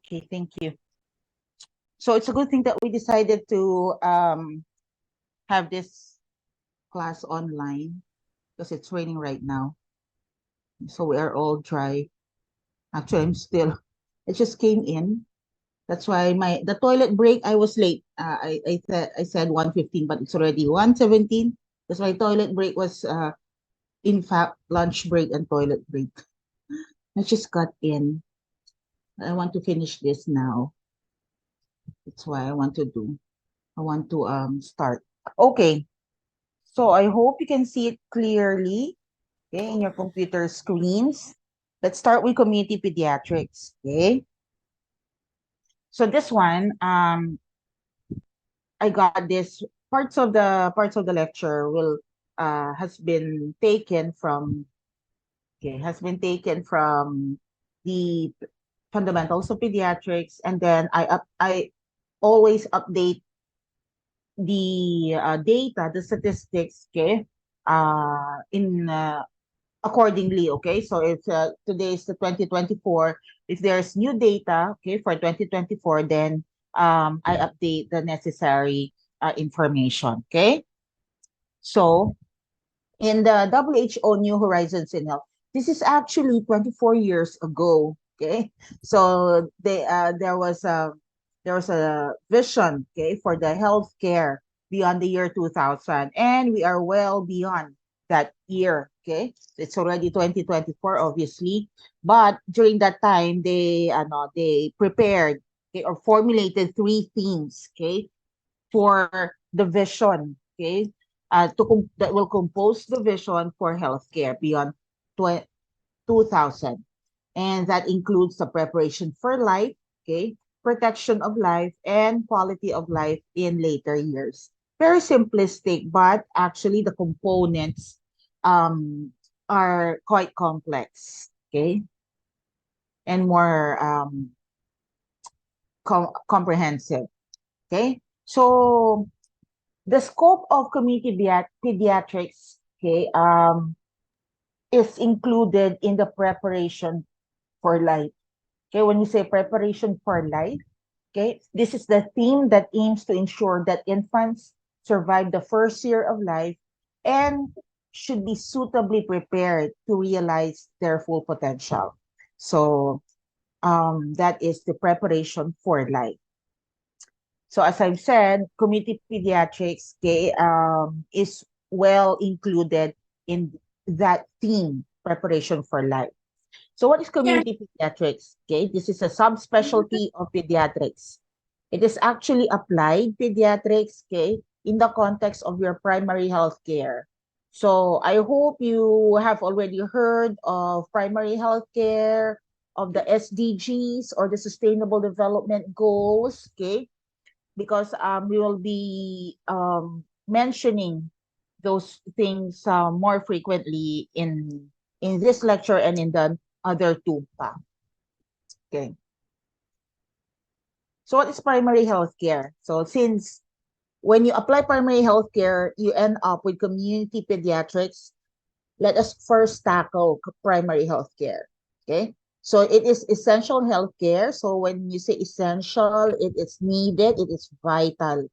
Okay, thank you. So it's a good thing that we decided to have this class online because it's raining right now. So we are all dry. Actually, it just came in. That's why the toilet break, I was late. I said 1:15, but it's already 1:17. Because my toilet break was in fact lunch break and toilet break. I just got in. I want to finish this now. That's why I want to start. Okay. So I hope you can see it clearly, okay, in your computer screens. Let's start with community pediatrics. Okay. So this one, I got this parts of the lecture will has been taken from the fundamentals of pediatrics, and then I always update the data, the statistics, okay, in accordingly, okay. So if today is the 2024, if there's new data, okay, for 2024, then I update the necessary information, okay. So in the WHO New Horizons in Health, this is actually 24 years ago, okay. So there was a vision, okay, for the healthcare beyond the year 2000, and we are well beyond that year, okay. It's already 2024, obviously, but during that time they prepared, okay, or formulated three themes, okay, for the vision, okay, that will compose the vision for healthcare beyond 2000. And that includes the preparation for life, okay, protection of life, and quality of life in later years. Very simplistic, but actually the components um, are quite complex, okay, and more comprehensive, okay. So the scope of community pediatrics, okay, is included in the preparation for life. Okay, when we say preparation for life, okay, this is the theme that aims to ensure that infants survive the first year of life and should be suitably prepared to realize their full potential. So that is the preparation for life. So as I've said, community pediatrics, okay, is well included in that theme, preparation for life. So what is community pediatrics? Okay, this is a subspecialty of pediatrics. It is actually applied pediatrics, okay, in the context of your primary health care. So I hope you have already heard of primary health care, of the SDGs or the Sustainable Development Goals, okay? Because we will be mentioning those things more frequently in this lecture and in the other two pa. Okay. So what is primary health care? So since when you apply primary health care, you end up with community pediatrics. Let us first tackle primary health care. Okay. So it is essential health care. So when you say essential, it is needed, it is vital.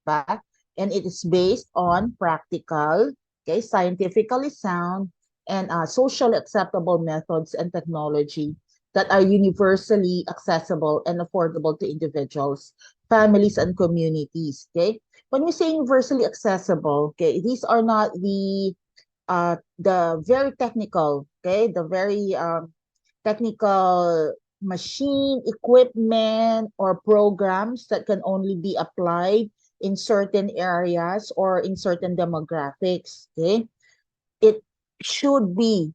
Ba? And it is based on practical, okay, scientifically sound, and socially acceptable methods and technology that are universally accessible and affordable to individuals, families, and communities. Okay, when we say universally accessible, okay, these are not the very technical, okay, the very technical machine, equipment, or programs that can only be applied in certain areas or in certain demographics. Okay, it should be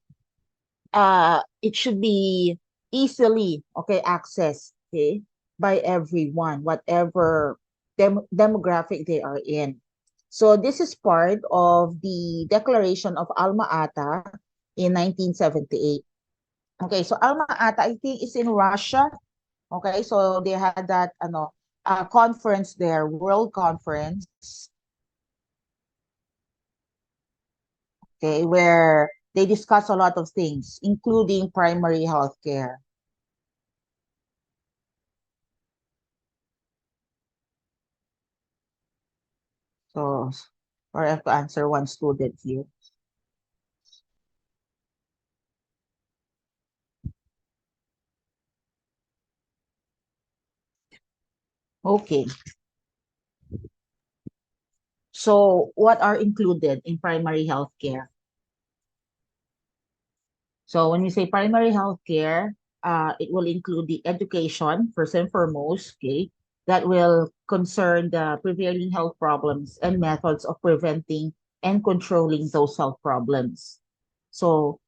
it should be easily, okay, accessed, okay, by everyone, whatever demographic they are in. So this is part of the Declaration of Alma Ata in 1978. Okay, so Alma Ata, I think, is in Russia. Okay, so they had that conference there, world conference, okay, where they discuss a lot of things, including primary health care. So, or I have to answer one student here. Okay. So, what are included in primary health care? So, when we say primary health care, it will include the education, first and foremost, okay, that will concern the prevailing health problems and methods of preventing and controlling those health problems. So,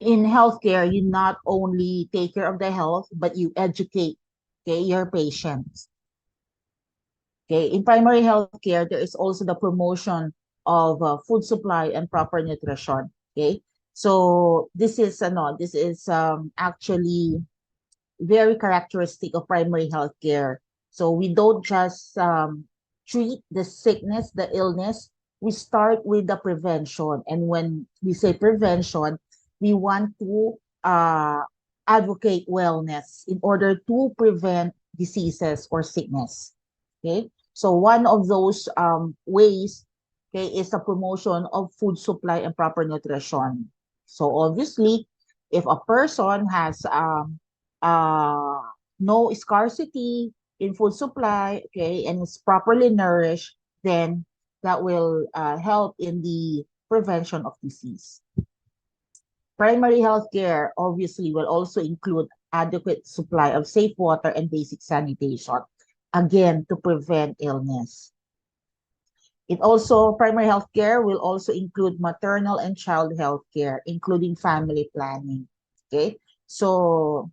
in healthcare, you not only take care of the health, but you educate, okay, your patients. Okay, in primary health care, there is also the promotion of food supply and proper nutrition. Okay, so this is actually very characteristic of primary health care. So we don't just treat the sickness, the illness. We start with the prevention, and when we say prevention, we want to advocate wellness in order to prevent diseases or sickness. Okay, so one of those ways, okay, is the promotion of food supply and proper nutrition. So obviously, if a person has uh, no scarcity in food supply, okay, and is properly nourished, then that will help in the prevention of disease. Primary health care obviously will also include adequate supply of safe water and basic sanitation, again, to prevent illness. Primary health care will also include maternal and child health care, including family planning. Okay, so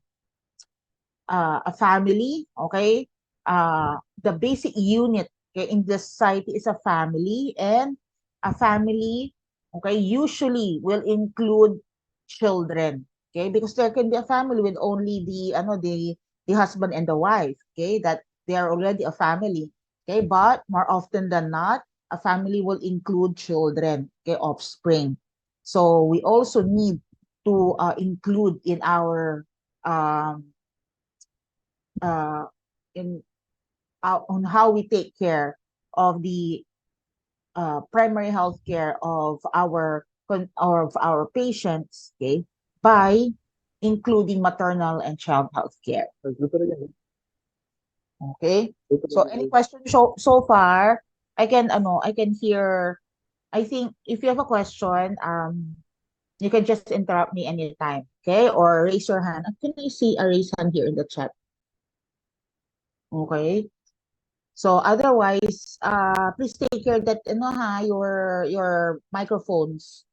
a family, okay, the basic unit, okay, in the society is a family, and a family, okay, usually will include children, okay, because there can be a family with only the husband and the wife, okay, that they are already a family, okay, but more often than not, a family will include children, okay, offspring. So we also need to include in our um, uh, in on how we take care of the primary health care of our patients, okay, by including maternal and child health care. Okay. So any questions so far? I can hear. I think if you have a question, you can just interrupt me anytime, okay, or raise your hand. Can I see a raise hand here in the chat? Okay. So otherwise, please take care that your microphones,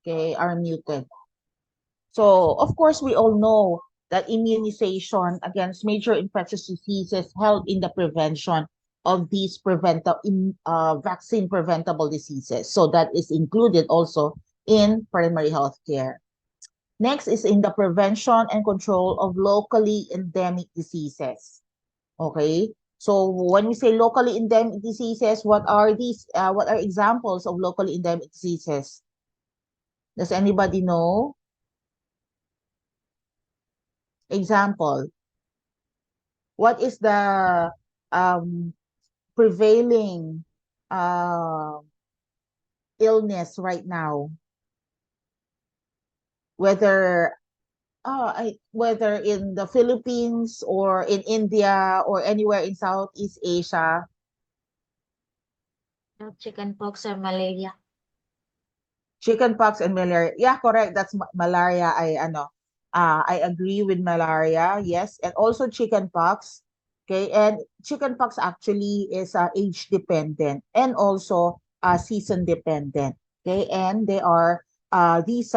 okay, are muted. So of course, we all know that immunization against major infectious diseases help in the prevention of these vaccine preventable diseases. So that is included also in primary health care. Next is in the prevention and control of locally endemic diseases. Okay. So when we say locally endemic diseases, what are these? What are examples of locally endemic diseases? Does anybody know? Example. What is the um, prevailing uh, illness right now? Whether whether in the Philippines or in India or anywhere in Southeast Asia. Chickenpox or malaria. Chickenpox and malaria. Yeah, correct. That's malaria. I agree with malaria. Yes, and also chickenpox. Okay, and chickenpox actually is age dependent and also season dependent. Okay, and they are these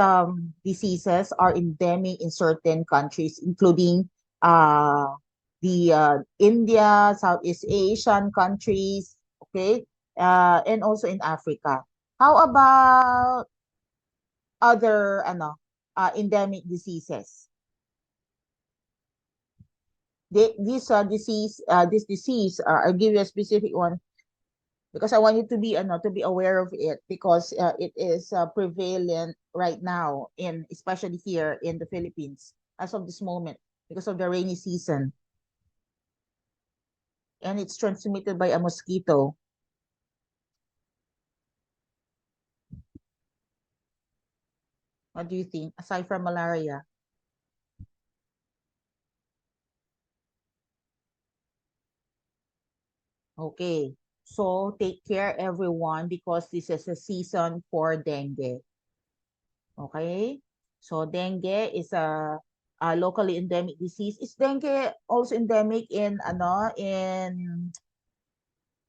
diseases are endemic in certain countries, including the India, Southeast Asian countries. Okay, and also in Africa. How about other endemic diseases? This disease, I'll give you a specific one because I want you to be aware of it because it is prevalent right now in especially here in the Philippines as of this moment because of the rainy season, and it's transmitted by a mosquito. What do you think, aside from malaria? Okay, so take care everyone because this is a season for dengue. Okay, so dengue is a locally endemic disease. Is dengue also endemic in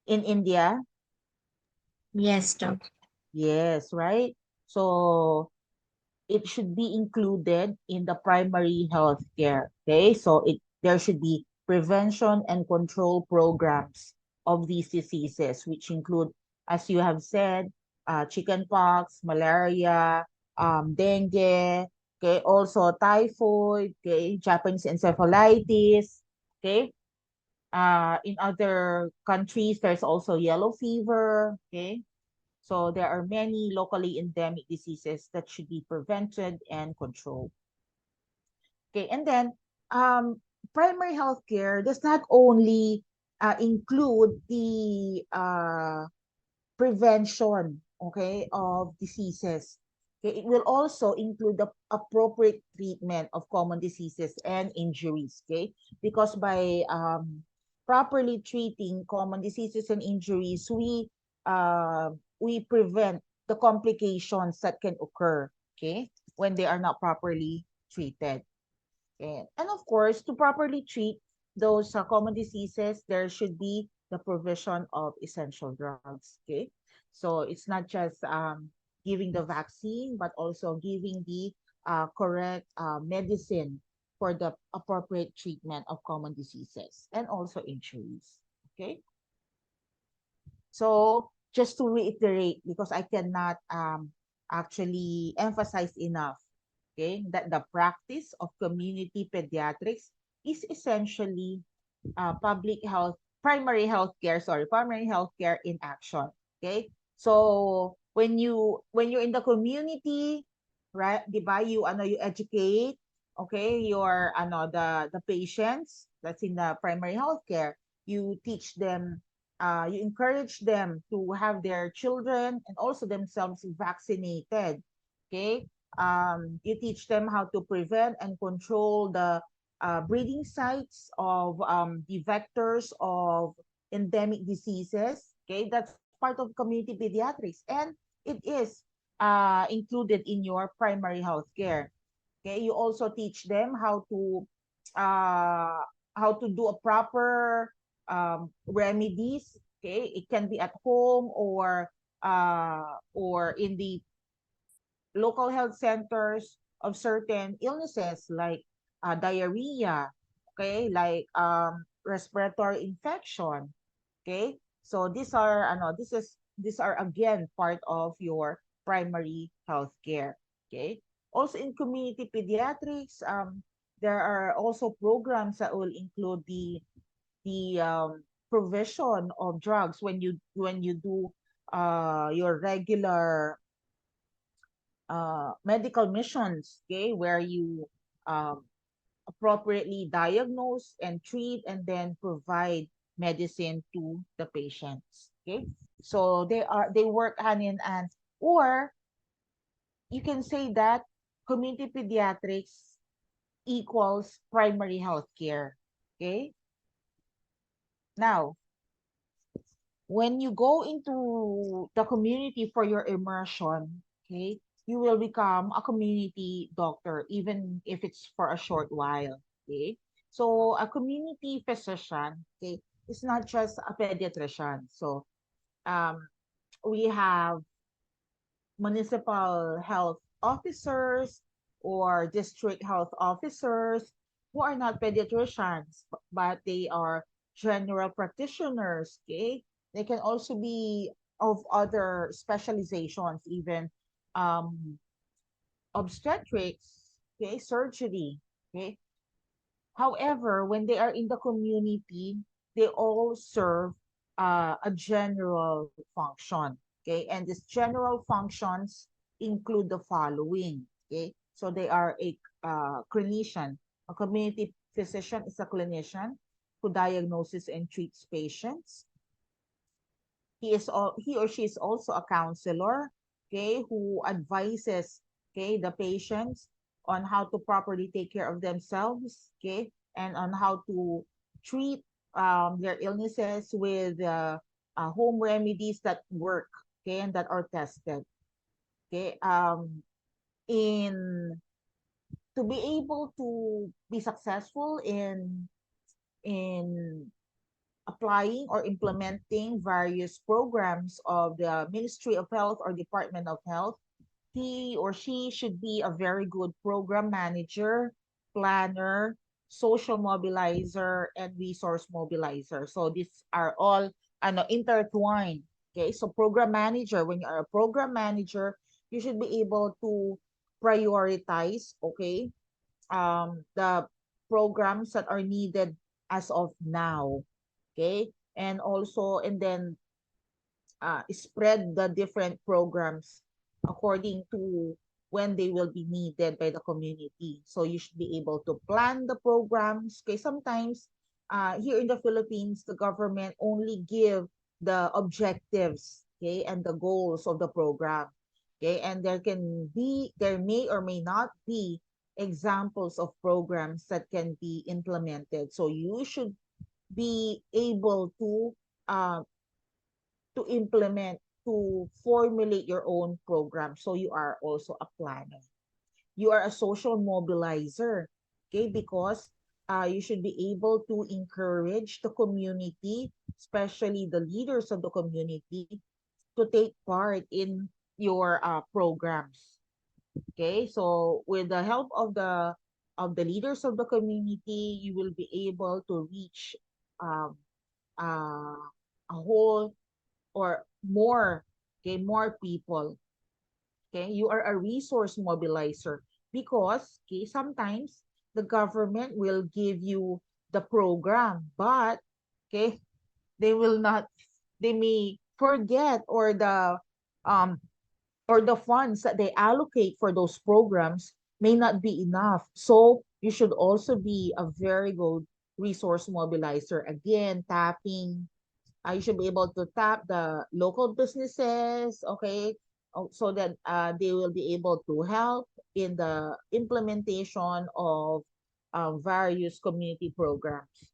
in India? Yes, Doc. Yes, right. So it should be included in the primary health care. Okay, so there should be prevention and control programs of these diseases, which include, as you have said, chickenpox, malaria, dengue, okay, also typhoid, okay, Japanese encephalitis, okay. In other countries, there's also yellow fever, okay. So there are many locally endemic diseases that should be prevented and controlled. Okay, and then primary health care does not only include the prevention, okay, of diseases. Okay, it will also include the appropriate treatment of common diseases and injuries. Okay, because by properly treating common diseases and injuries, we prevent the complications that can occur. Okay, when they are not properly treated. And of course, to properly treat those common diseases, there should be the provision of essential drugs. Okay, so it's not just giving the vaccine, but also giving the correct medicine for the appropriate treatment of common diseases and also injuries. Okay, so just to reiterate, because I cannot actually emphasize enough, okay, that the practice of community pediatrics is essentially public health, primary health care in action. Okay, so when you're in the community, right, di ba, you educate, okay, your the patients that's in the primary health care. You teach them, you encourage them to have their children and also themselves vaccinated. Okay, you teach them how to prevent and control the breeding sites of the vectors of endemic diseases. Okay, that's part of community pediatrics, and it is included in your primary health care. Okay, you also teach them uh, how to do a proper remedies. Okay, it can be at home or in the local health centers of certain illnesses like diarrhea, okay, like respiratory infection, okay. So these are again part of your primary health care, okay. Also in community pediatrics, there are also programs that will include the provision of drugs when you do your regular medical missions, okay, where you um, appropriately diagnose and treat and then provide medicine to the patients. Okay, so they work hand in hand, or you can say that community pediatrics equals primary health care. Okay, now when you go into the community for your immersion, okay, you will become a community doctor, even if it's for a short while. Okay. So a community physician, okay, is not just a pediatrician. So um, we have municipal health officers or district health officers who are not pediatricians, but they are general practitioners. Okay, they can also be of other specializations, even um, obstetrics, okay, surgery. Okay, however, when they are in the community, they all serve a general function. Okay, and these general functions include the following. Okay, so they are a clinician. A community physician is a clinician who diagnoses and treats patients. He or she is also a counselor, okay, who advises okay, the patients on how to properly take care of themselves, okay, and on how to treat their illnesses with home remedies that work, okay, and that are tested, okay. In To be able to be successful in applying or implementing various programs of the Ministry of Health or Department of Health, he or she should be a very good program manager, planner, social mobilizer, and resource mobilizer. So these are all intertwined. Okay, so program manager, when you are a program manager, you should be able to prioritize, okay, the programs that are needed as of now. Okay, and also, and then spread the different programs according to when they will be needed by the community. So you should be able to plan the programs. Okay, sometimes here in the Philippines, the government only give the objectives, okay, and the goals of the program. Okay, and there may or may not be examples of programs that can be implemented. So you should be able uh, to implement, to formulate your own program. So you are also a planner. You are a social mobilizer, okay? Because you should be able to encourage the community, especially the leaders of the community, to take part in your programs. Okay, so with the help of the leaders of the community, you will be able to reach um, uh, a whole or more, okay, more people. Okay, you are a resource mobilizer because, okay, sometimes the government will give you the program, but, okay, they will not, they may forget, um or the funds that they allocate for those programs may not be enough. So you should also be a very good resource mobilizer, again tapping, you should be able to tap the local businesses, okay, so that they will be able to help in the implementation of various community programs.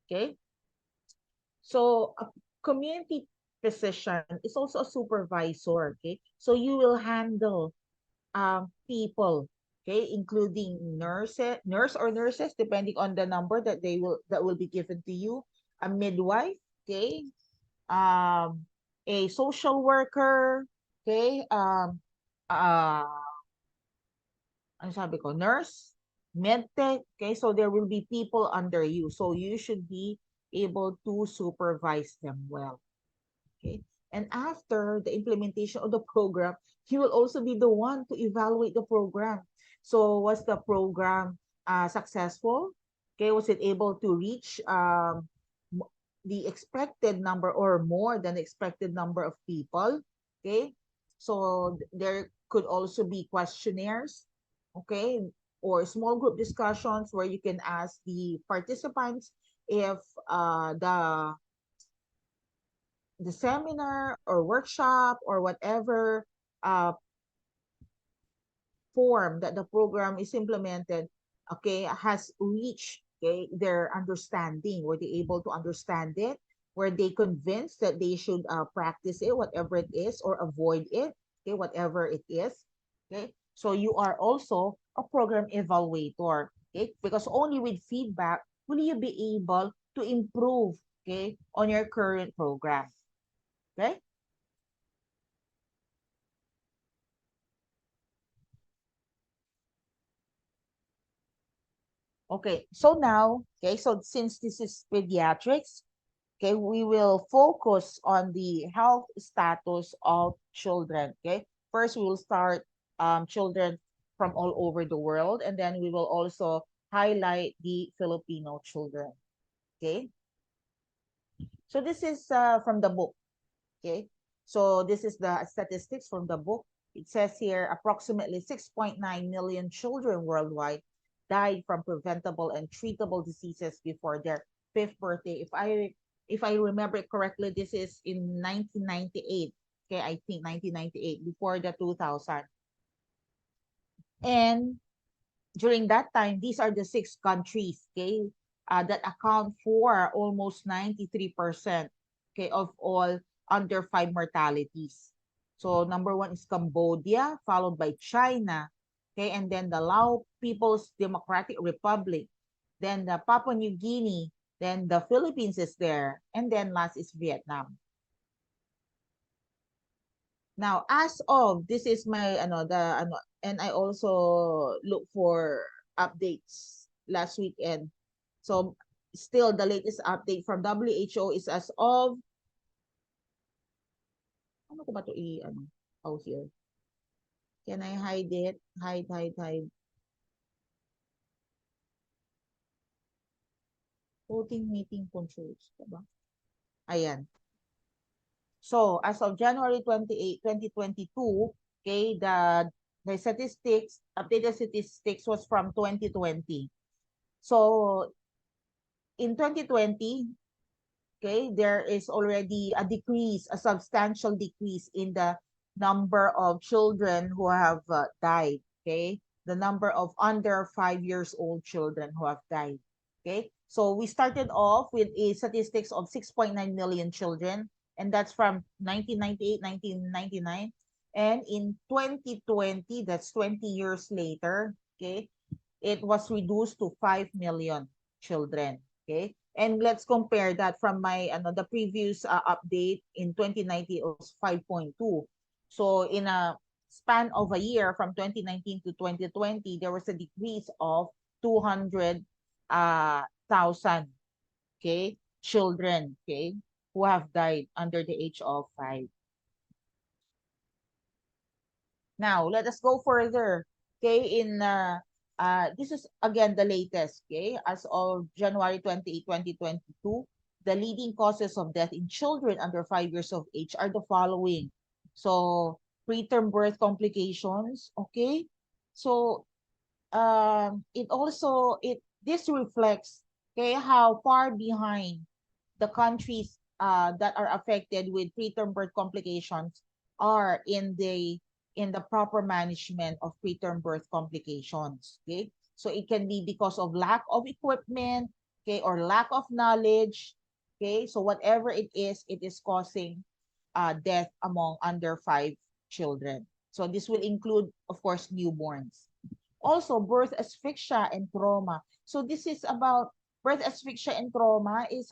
Okay, so a community physician is also a supervisor. Okay, so you will handle people, okay, including nurse or nurses, depending on the number that will be given to you, a midwife, okay, um, a social worker, okay, uh, ano sabi ko, nurse, medtech, okay, so there will be people under you. So you should be able to supervise them well, okay? And after the implementation of the program, you will also be the one to evaluate the program. So was the program successful? Okay, was it able to reach the expected number or more than the expected number of people? Okay, so there could also be questionnaires, okay, or small group discussions where you can ask the participants if the seminar or workshop or whatever uh, form that the program is implemented, okay, has reached, okay, their understanding. Were they able to understand it? Were they convinced that they should practice it, whatever it is, or avoid it, okay, whatever it is, okay? So you are also a program evaluator, okay? Because only with feedback will you be able to improve, okay, on your current program, okay? Okay, so now, okay, so since this is pediatrics, okay, we will focus on the health status of children. Okay, first we will start children from all over the world, and then we will also highlight the Filipino children. Okay, so this is from the book. Okay, so this is the statistics from the book. It says here approximately 6.9 million children worldwide died from preventable and treatable diseases before their fifth birthday. If I remember it correctly, this is in 1998. Okay, I think 1998, before the 2000. And during that time, these are the 6 countries, okay, that account for almost 93%, okay, of all under 5 mortalities. So number one is Cambodia, followed by China, okay, and then the Lao People's Democratic Republic, then the Papua New Guinea, then the Philippines is there, and then last is Vietnam. Now, as of this is my and I also look for updates last weekend. So still the latest update from WHO is as of ano ko ba to oh here. Can I hide it? Hide. Voting meeting controls, diba? Ayan. So, as of January 28, 2022, okay, the statistics, updated statistics was from 2020. So, in 2020, okay, there is already a decrease, a substantial decrease in the number of children who have died, okay? The number of under 5 years old children who have died, okay? So we started off with a statistics of 6.9 million children, and that's from 1998, 1999. And in 2020, that's 20 years later, okay, it was reduced to 5 million children, okay? And let's compare that from my the previous update in 2019 it was 5.2. So in a span of a year from 2019 to 2020 there was a decrease of 200 thousand, okay, children, okay, who have died under the age of 5. Now, let us go further. Okay, this is again the latest, okay, as of January 28, 2022, the leading causes of death in children under 5 years of age are the following. So, preterm birth complications, okay? So, it this reflects, okay, how far behind the countries that are affected with preterm birth complications are in the proper management of preterm birth complications. Okay, so it can be because of lack of equipment, okay, or lack of knowledge. Okay, so whatever it is causing death among under 5 children. So this will include, of course, newborns. Also, birth asphyxia and trauma. So this is about birth asphyxia and trauma is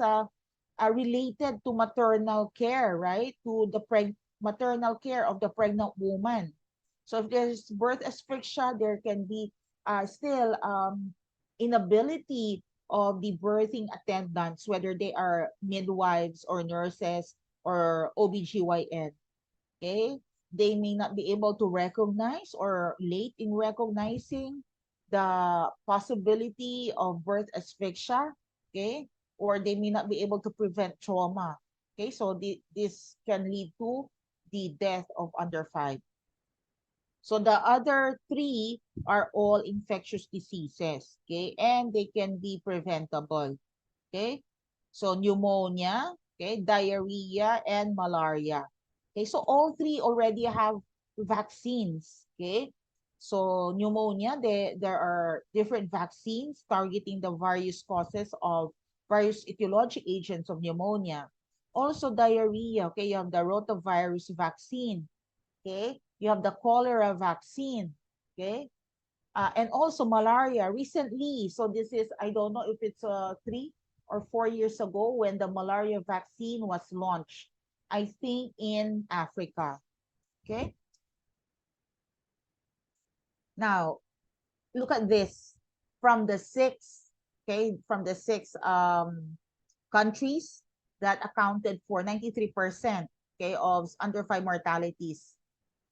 related to maternal care, right? To the maternal care of the pregnant woman. So if there's birth asphyxia, there can be still inability of the birthing attendants, whether they are midwives or nurses or OBGYN. Okay, they may not be able to recognize or late in recognizing the possibility of birth asphyxia, okay, or they may not be able to prevent trauma. Okay, so this can lead to the death of under 5. So the other 3 are all infectious diseases, okay, and they can be preventable. Okay, so pneumonia, okay, diarrhea, and malaria. Okay, so all 3 already have vaccines. Okay, so pneumonia, there are different vaccines targeting the various causes of various etiologic agents of pneumonia. Also diarrhea, okay, you have the rotavirus vaccine. Okay, you have the cholera vaccine. Okay, and also malaria recently. So this is, I don't know if it's 3 or 4 years ago when the malaria vaccine was launched. I think in Africa. Okay. Now look at this from the six. Okay, from the 6 countries that accounted for 93%, okay, of under 5 mortalities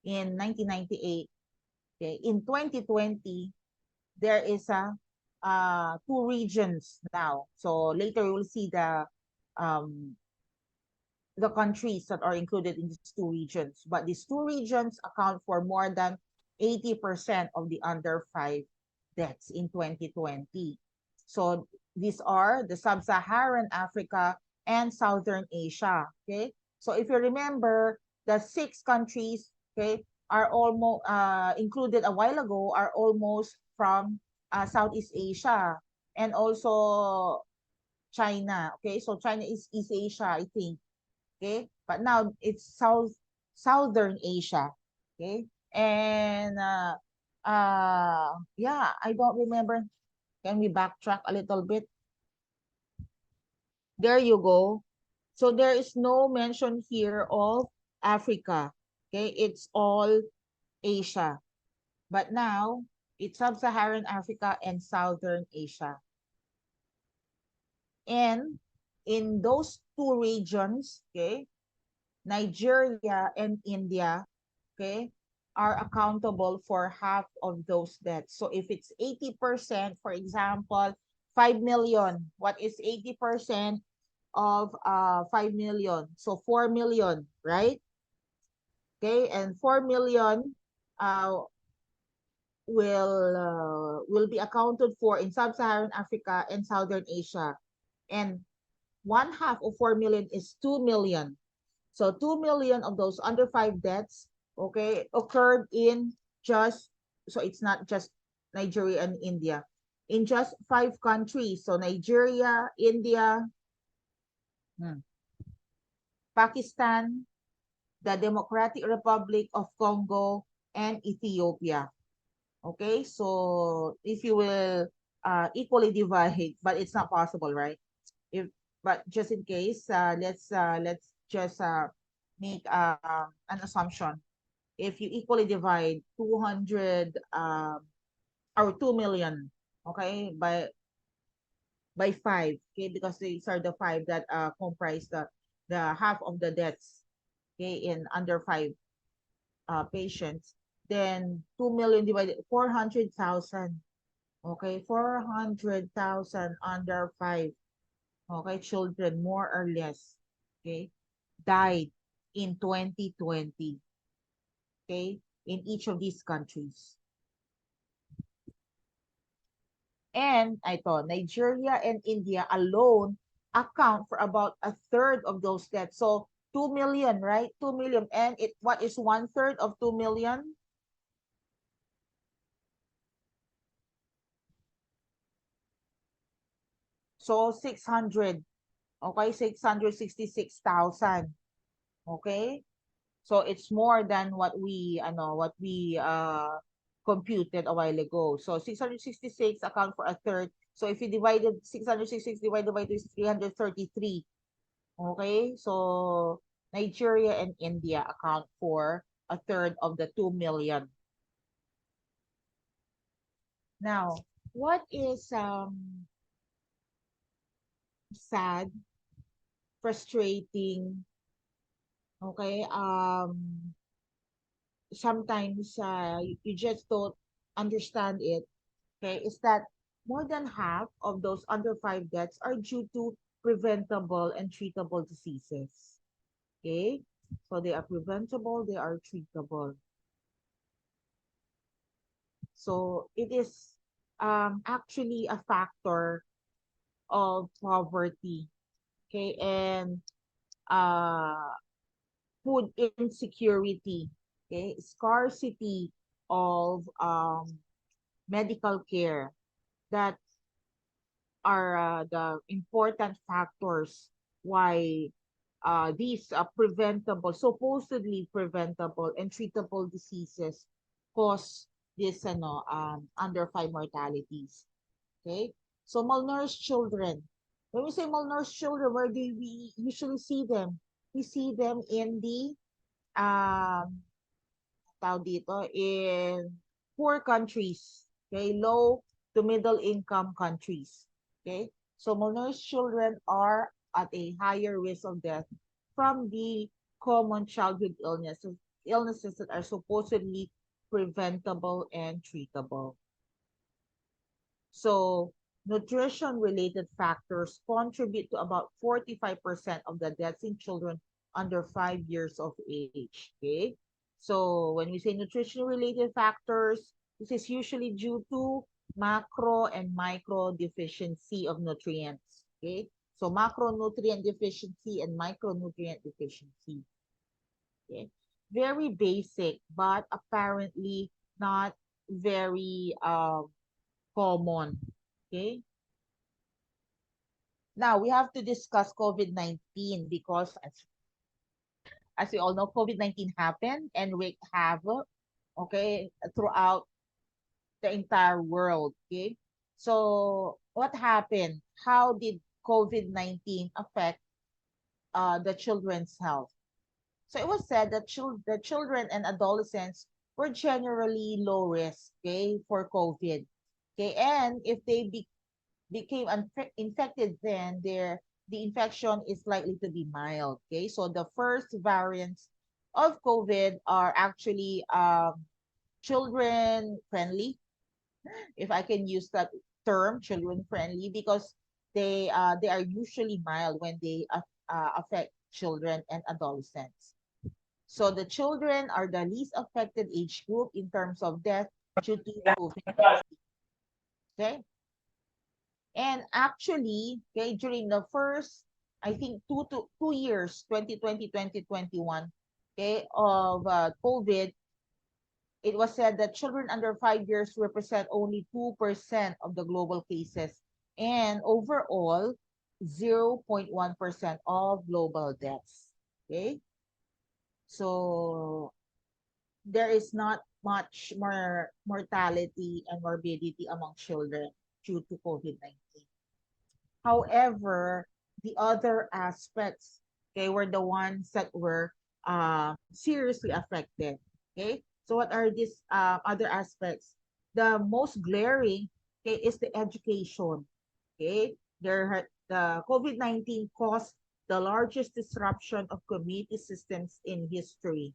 in 1998. Okay, in 2020 there is a 2 regions now. So later we will see the countries that are included in these 2 regions. But these 2 regions account for more than 80% of the under 5 deaths in 2020. So these are the Sub-Saharan Africa and Southern Asia. Okay. So if you remember the 6 countries, okay, are almost included a while ago are almost from Southeast Asia and also China. Okay, so China is East Asia, I think. Okay, but now it's Southern Asia. Okay, and yeah, I don't remember. Can we backtrack a little bit? There you go. So there is no mention here of Africa. Okay, it's all Asia. But now it's Sub-Saharan Africa and Southern Asia. And in those two regions, okay, Nigeria and India, okay, are accountable for half of those deaths. So if it's 80%, for example, 5 million, what is 80% of 5 million? So 4 million, right? Okay, and 4 million uh, will be accounted for in Sub-Saharan Africa and Southern Asia. And one half of 4 million is 2 million. So 2 million of those under 5 deaths, okay, occurred in just, so it's not just Nigeria and India, in just 5 countries. So Nigeria, India, Pakistan, the Democratic Republic of Congo, and Ethiopia. Okay, so if you will equally divide, but it's not possible, right? If but just in case, let's just make an assumption. If you equally divide 200 or 2 million, okay, by 5, okay, because these are the 5 that comprise the half of the deaths, okay, in under 5 patients, then 2 million divided 400,000. Okay, 400,000 under 5, okay, children more or less, okay, died in 2020, okay, in each of these countries. And ito, Nigeria and India alone account for about a third of those deaths. So 2 million, right? 2 million. And what is one third of 2 million? So 600. Okay, 666,000. Okay? So it's more than what we computed a while ago. So 666 account for a third. So if you divided 666 divided by 2 is 333. Okay? So Nigeria and India account for a third of the 2 million. Now, what is sad, frustrating, okay? Sometimes you just don't understand it, okay, is that more than half of those under 5 deaths are due to preventable and treatable diseases. Okay, so they are preventable, they are treatable. So it is actually a factor of poverty, okay, and uh, food insecurity, okay, scarcity of medical care that are the important factors why these supposedly preventable and treatable diseases cause this under 5 mortalities. Okay, so malnourished children. When we say malnourished children, where do we usually see them? We see them in the tawag dito, in poor countries, okay, low to middle income countries, okay. So malnourished children are at a higher risk of death from the common childhood illnesses that are supposedly preventable and treatable. So nutrition-related factors contribute to about 45% of the deaths in children under 5 years of age. Okay? So when we say nutrition-related factors, this is usually due to macro and micro deficiency of nutrients. Okay? So macronutrient deficiency and micronutrient deficiency. Okay? very basic, but apparently not very common. Okay. Now we have to discuss COVID-19 because as we all know, COVID-19 happened and wreaked havoc, okay, throughout the entire world. Okay. So what happened? How did COVID-19 affect the children's health? So it was said that the children and adolescents were generally low risk, okay, for COVID. Okay, and if they became infected, then the infection is likely to be mild. Okay, so the first variants of COVID are actually children friendly, if I can use that term, children friendly, because they are usually mild when they affect children and adolescents. So the children are the least affected age group in terms of death due to COVID-19. Okay. And actually, okay, during the first, I think 2 years, 2020, 2021, okay, of COVID, it was said that children under 5 years represent only 2% of the global cases and overall 0.1% of global deaths. Okay. So there is not much more mortality and morbidity among children due to COVID-19. However, the other aspects, okay, were the ones that were seriously affected. Okay, so what are these other aspects? The most glaring, okay, is the education. Okay, the COVID-19 caused the largest disruption of community systems in history.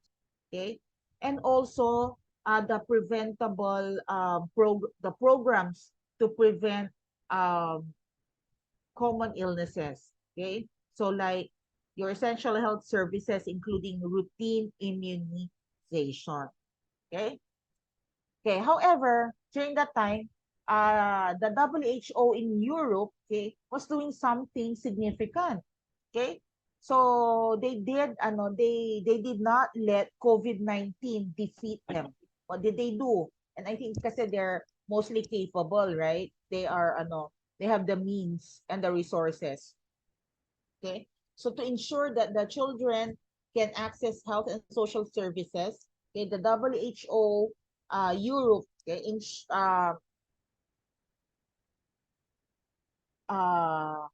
Okay, and also the preventable the programs to prevent um, common illnesses. Okay, so like your essential health services, including routine immunization. Okay, okay. However, during that time, the WHO in Europe, okay, was doing something significant. Okay, so they did not let COVID-19 defeat them. What did they do? And I think kasi they're mostly capable, right? They have the means and the resources. Okay, so to ensure that the children can access health and social services, okay, the WHO Europe, okay, uh,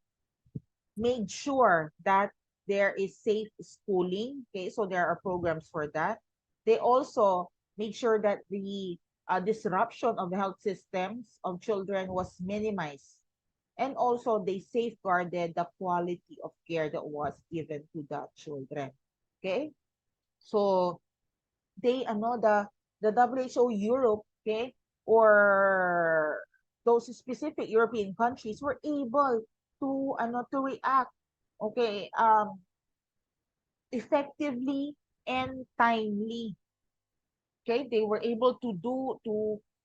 made sure that there is safe schooling. Okay, so there are programs for that. They also made sure that the disruption of the health systems of children was minimized. And also, they safeguarded the quality of care that was given to the children. Okay, so the WHO Europe, okay, or those specific European countries were able to react, okay, effectively and timely. Okay, they were able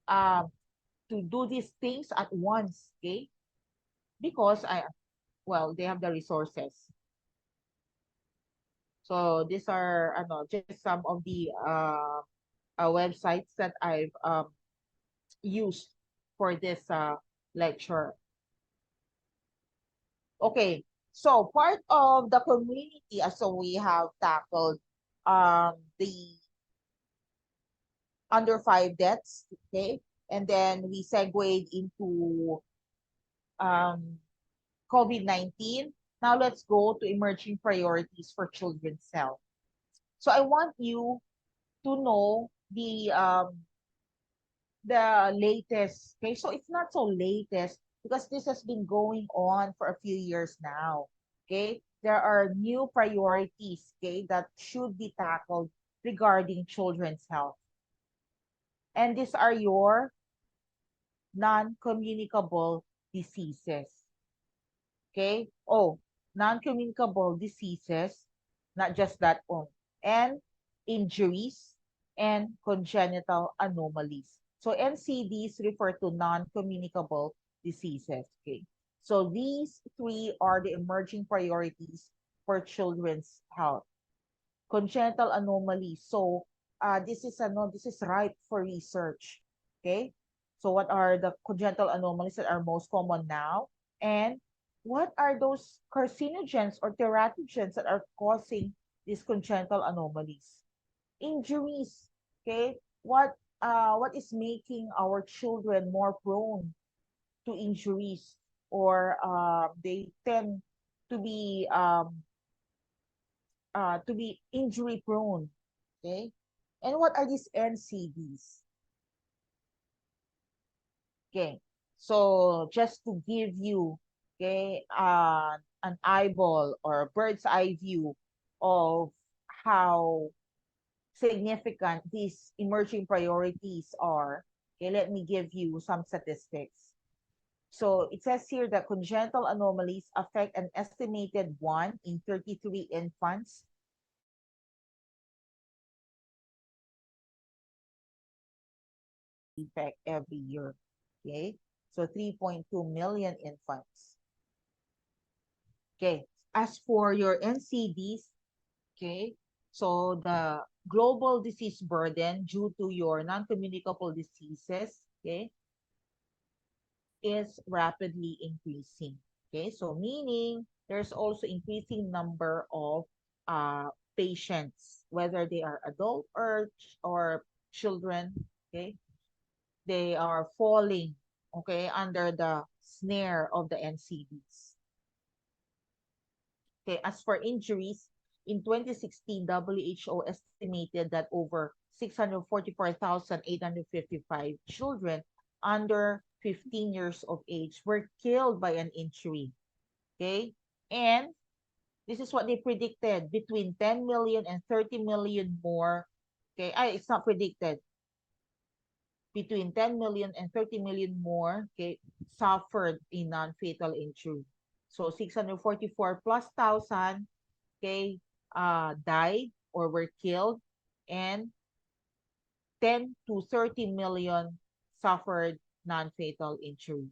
um to do these things at once. Okay, because they have the resources. So these are just some of the websites that I've used for this lecture. Okay, so part of the community, so we have tackled the under five deaths, okay, and then we segued into um, COVID-19. Now let's go to emerging priorities for children's health. So I want you to know the latest. Okay, so it's not so latest because this has been going on for a few years now. Okay, there are new priorities, okay, that should be tackled regarding children's health. And these are your non-communicable diseases. Okay? Oh, non-communicable diseases, not just that one, and injuries and congenital anomalies. So NCDs refer to non-communicable diseases. Okay. So these three are the emerging priorities for children's health. congenital anomalies. So this is ripe for research. Okay. So what are the congenital anomalies that are most common now? And what are those carcinogens or teratogens that are causing these congenital anomalies? Injuries. Okay. What is making our children more prone to injuries, or they tend to be injury prone. Okay. And what are these NCDs? Okay. So just to give you, okay, an eyeball or a bird's eye view of how significant these emerging priorities are, okay, let me give you some statistics. So it says here that congenital anomalies affect an estimated 1 in 33 infants effect every year. Okay, so 3.2 million infants. Okay, as for your NCDs, okay, so the global disease burden due to your non-communicable diseases, okay, is rapidly increasing. Okay, so meaning there's also increasing number of patients, whether they are adult or children, okay, they are falling, okay, under the snare of the NCDs. Okay, as for injuries, in 2016, WHO estimated that over 644,855 children under 15 years of age were killed by an injury. Okay, and this is what they predicted, between 10 million and 30 million more. Okay, it's not predicted, between 10 million and 30 million more, okay, suffered a non-fatal injury. So 644 plus thousand, okay, died or were killed, and 10 to 30 million suffered non-fatal injury.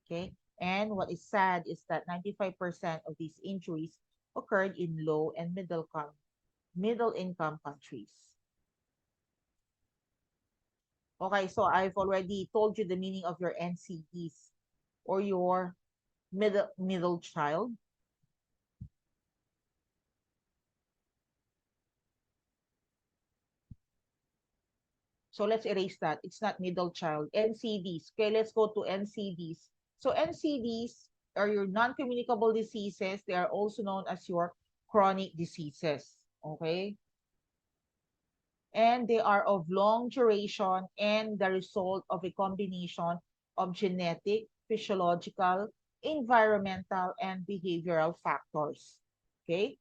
Okay, and what is sad is that 95% of these injuries occurred in low and middle income countries. Okay, so I've already told you the meaning of your NCDs, or your middle child. So let's erase that. It's not middle child. NCDs. Okay, let's go to NCDs. So NCDs are your non-communicable diseases. They are also known as your chronic diseases. Okay? And they are of long duration and the result of a combination of genetic, physiological, environmental, and behavioral factors. Okay?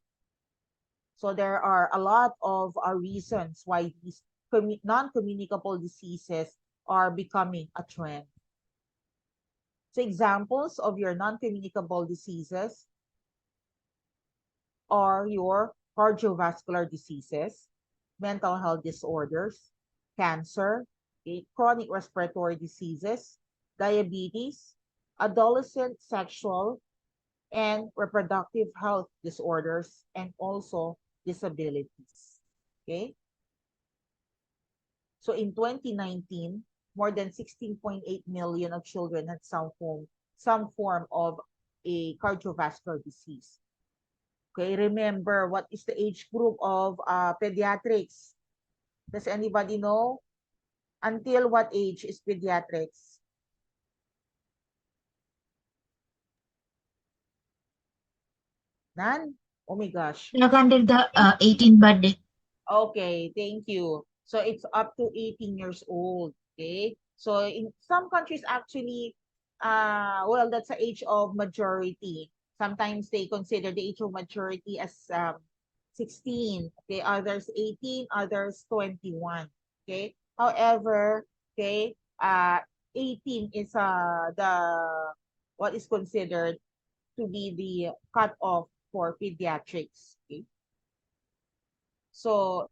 So there are a lot of reasons why these non-communicable diseases are becoming a trend. So examples of your non-communicable diseases are your cardiovascular diseases, mental health disorders, cancer, chronic respiratory diseases, diabetes, adolescent sexual and reproductive health disorders, and also disabilities. Okay? So in 2019, more than 16.8 million of children had some form of a cardiovascular disease. Okay, remember, what is the age group of pediatrics? Does anybody know? Until what age is pediatrics? None? Oh my gosh. Look until the 18 birthday. Okay, thank you. So it's up to 18 years old. Okay. So in some countries actually, well, that's the age of majority. Sometimes they consider the age of majority as 16. Okay, others 18, others 21. Okay. However, okay, 18 is the what is considered to be the cutoff for pediatrics. Okay. So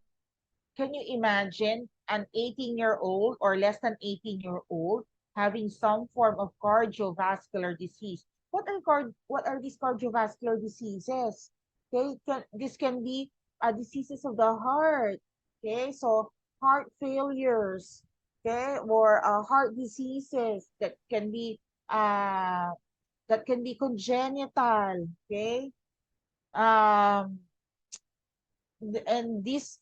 can you imagine an 18-year-old or less than 18-year-old having some form of cardiovascular disease? What are these cardiovascular diseases? Okay, this can be diseases of the heart. Okay, so heart failures, okay, or heart diseases uh, that can be congenital. Okay, um, and these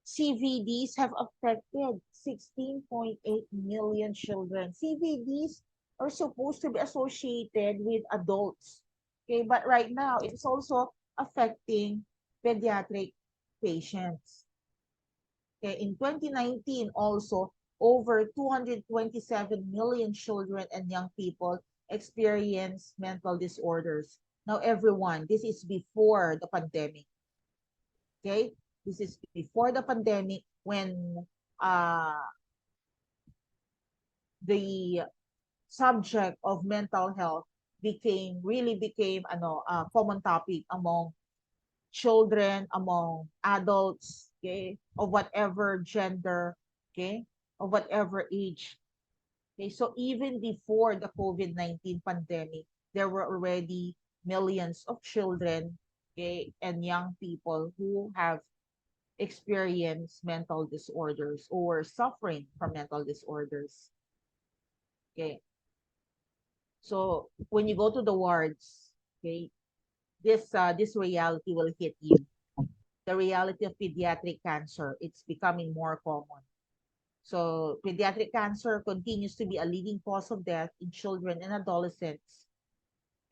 CVDs have affected 16.8 million children. CVDs are supposed to be associated with adults. Okay, but right now it's also affecting pediatric patients. Okay, in 2019 also, over 227 million children and young people experience mental disorders. Now everyone, this is before the pandemic. Okay, this is before the pandemic when uh, the subject of mental health became a common topic among children, among adults, okay, of whatever gender, okay, of whatever age. Okay, so even before the COVID-19 pandemic, there were already millions of children, okay, and young people who have experienced mental disorders or suffering from mental disorders. Okay, so when you go to the wards, okay, this reality will hit you. The reality of pediatric cancer, it's becoming more common. So pediatric cancer continues to be a leading cause of death in children and adolescents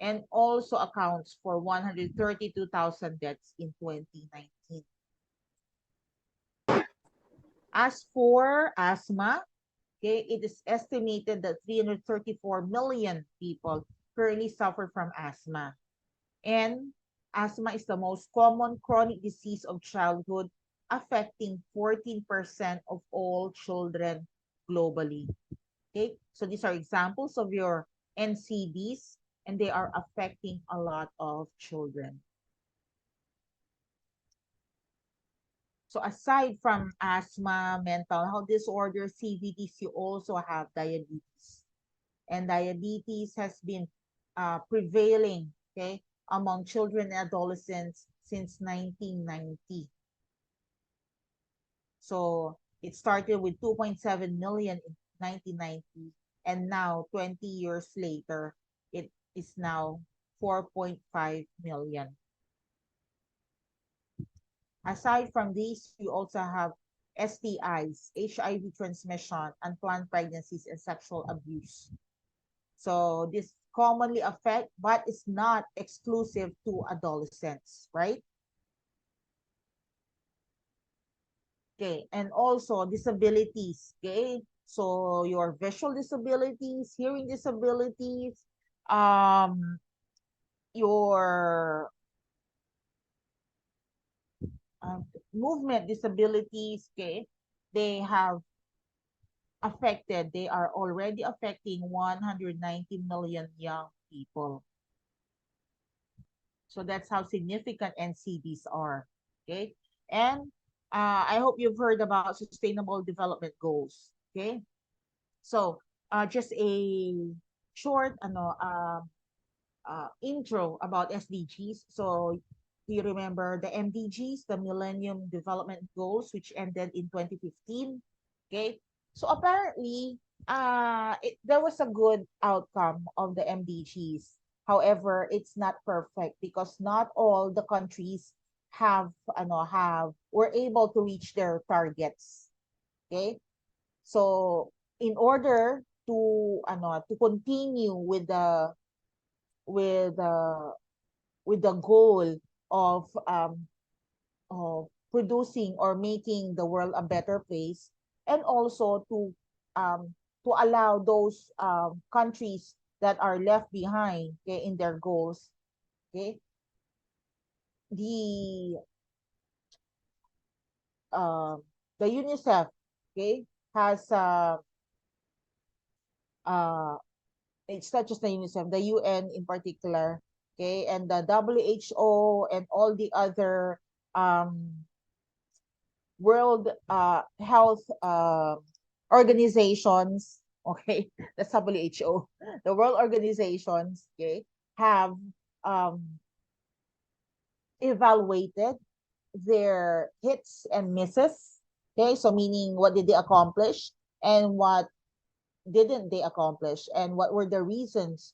and also accounts for 132,000 deaths in 2019. As for asthma, okay, it is estimated that 334 million people currently suffer from asthma. And asthma is the most common chronic disease of childhood, affecting 14% of all children globally. Okay, so these are examples of your NCDs, and they are affecting a lot of children. So aside from asthma, mental health disorders, CVDs, you also have diabetes. And diabetes has been prevailing, okay, among children and adolescents since 1990. So it started with 2.7 million in 1990, and now 20 years later, it is now 4.5 million. Aside from these, you also have STIs, HIV transmission, unplanned pregnancies, and sexual abuse. So this commonly affect, but it's not exclusive to adolescents, right? Okay, and also disabilities, okay? So your visual disabilities, hearing disabilities, um, your movement disabilities, okay? They have they are already affecting 190 million young people. So that's how significant NCDs are, okay? And I hope you've heard about Sustainable Development Goals, okay? So just a short intro about SDGs. So do you remember the MDGs, the Millennium Development Goals, which ended in 2015? Okay, so apparently, there was a good outcome of the MDGs. However, it's not perfect because not all the countries were able to reach their targets. Okay, so in order to continue with the with the goal of producing or making the world a better place, and also to allow those countries that are left behind, okay, in their goals, okay, the uh, the UNICEF, okay, has uh, it's not just the UNICEF, the UN in particular, okay, and the WHO and all the other World Health organizations, okay, the WHO, the world organizations, okay, have um, evaluated their hits and misses. Okay, so meaning what did they accomplish and what didn't they accomplish, and what were the reasons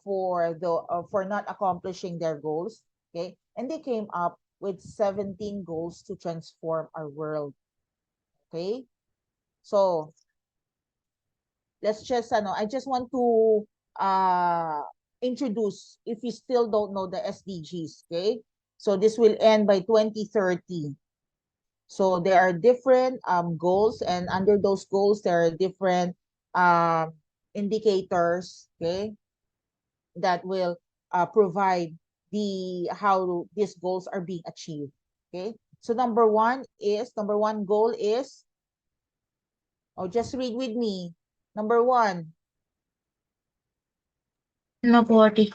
for not accomplishing their goals. Okay, and they came up with 17 goals to transform our world. Okay, so let's just I just want to introduce, if you still don't know, the SDGs. Okay, so this will end by 2030. So there are different goals, and under those goals there are different indicators, okay, that will provide how these goals are being achieved. Okay, so number one goal is, just read with me. Number one, No poverty.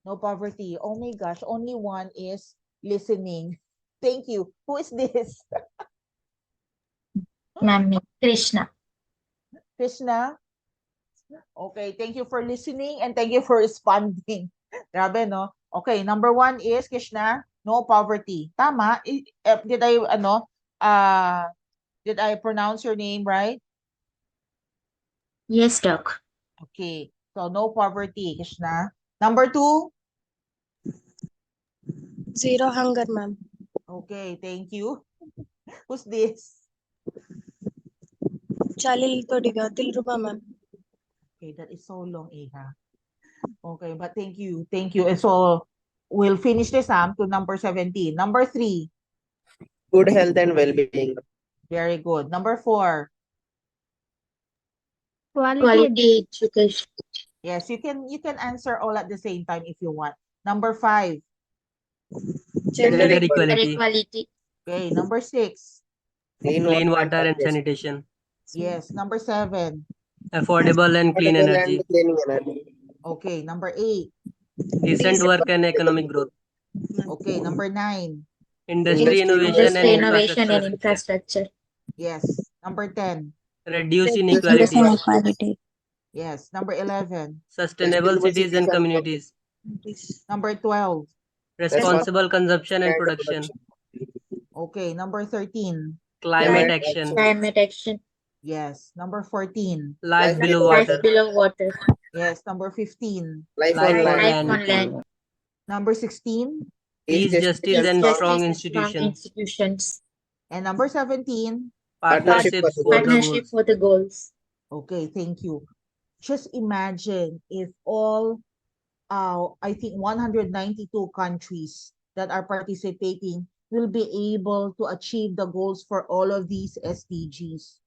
no poverty. Oh my gosh, only one is listening. Thank you. Who is this? Ma'am, Krishna. Krishna? Okay, thank you for listening and thank you for responding. Grabe, no? Okay, number one is, Krishna, no poverty. Tama? Did I pronounce your name right? Yes, doc. Okay, so no poverty, Krishna. Number two? Zero hunger, ma'am. Okay, thank you. Who's this? Chalil Todiga, Dilruba, ma'am. Okay, that is so long, Iha. Okay, but thank you. Thank you. And so, we'll finish this to number 17. Number three. Good health and well-being. Very good. Number four. Quality education. Yes, you can answer all at the same time if you want. Number five. Gender Gender equality. Equality. Okay, number six. Clean water and sanitation. Yes, number seven. Affordable and clean Affordable energy. and clean energy. Okay, number eight. Decent work and economic growth. Okay, number nine. Industry innovation and Industry innovation and infrastructure. infrastructure. Yes. Number 10. Reduce Reduce inequality. inequality. Yes. Number 11. Sustainable cities and communities. Number 12. Responsible consumption and production. Okay, number 13. Climate action. Climate action. Yes. Number 14. Life below Life water. below water. Yes. Number 15. Life Life on on land. Life land. on land. Number 16. Peace, justice, and Justice strong and institutions. institutions. And number 17. Partnerships for the Partnership goals. for the goals. Okay, thank you. Just imagine if all, I think 192 countries that are participating will be able to achieve the goals for all of these SDGs.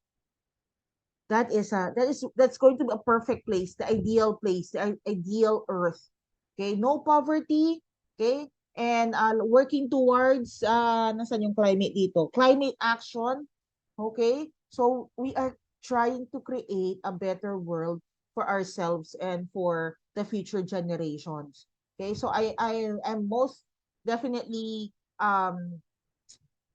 That's going to be a perfect place, the ideal Earth. Okay, no poverty. Okay, and working towards nasan yung climate dito? Climate action. Okay, so we are trying to create a better world for ourselves and for the future generations. Okay, so I am most definitely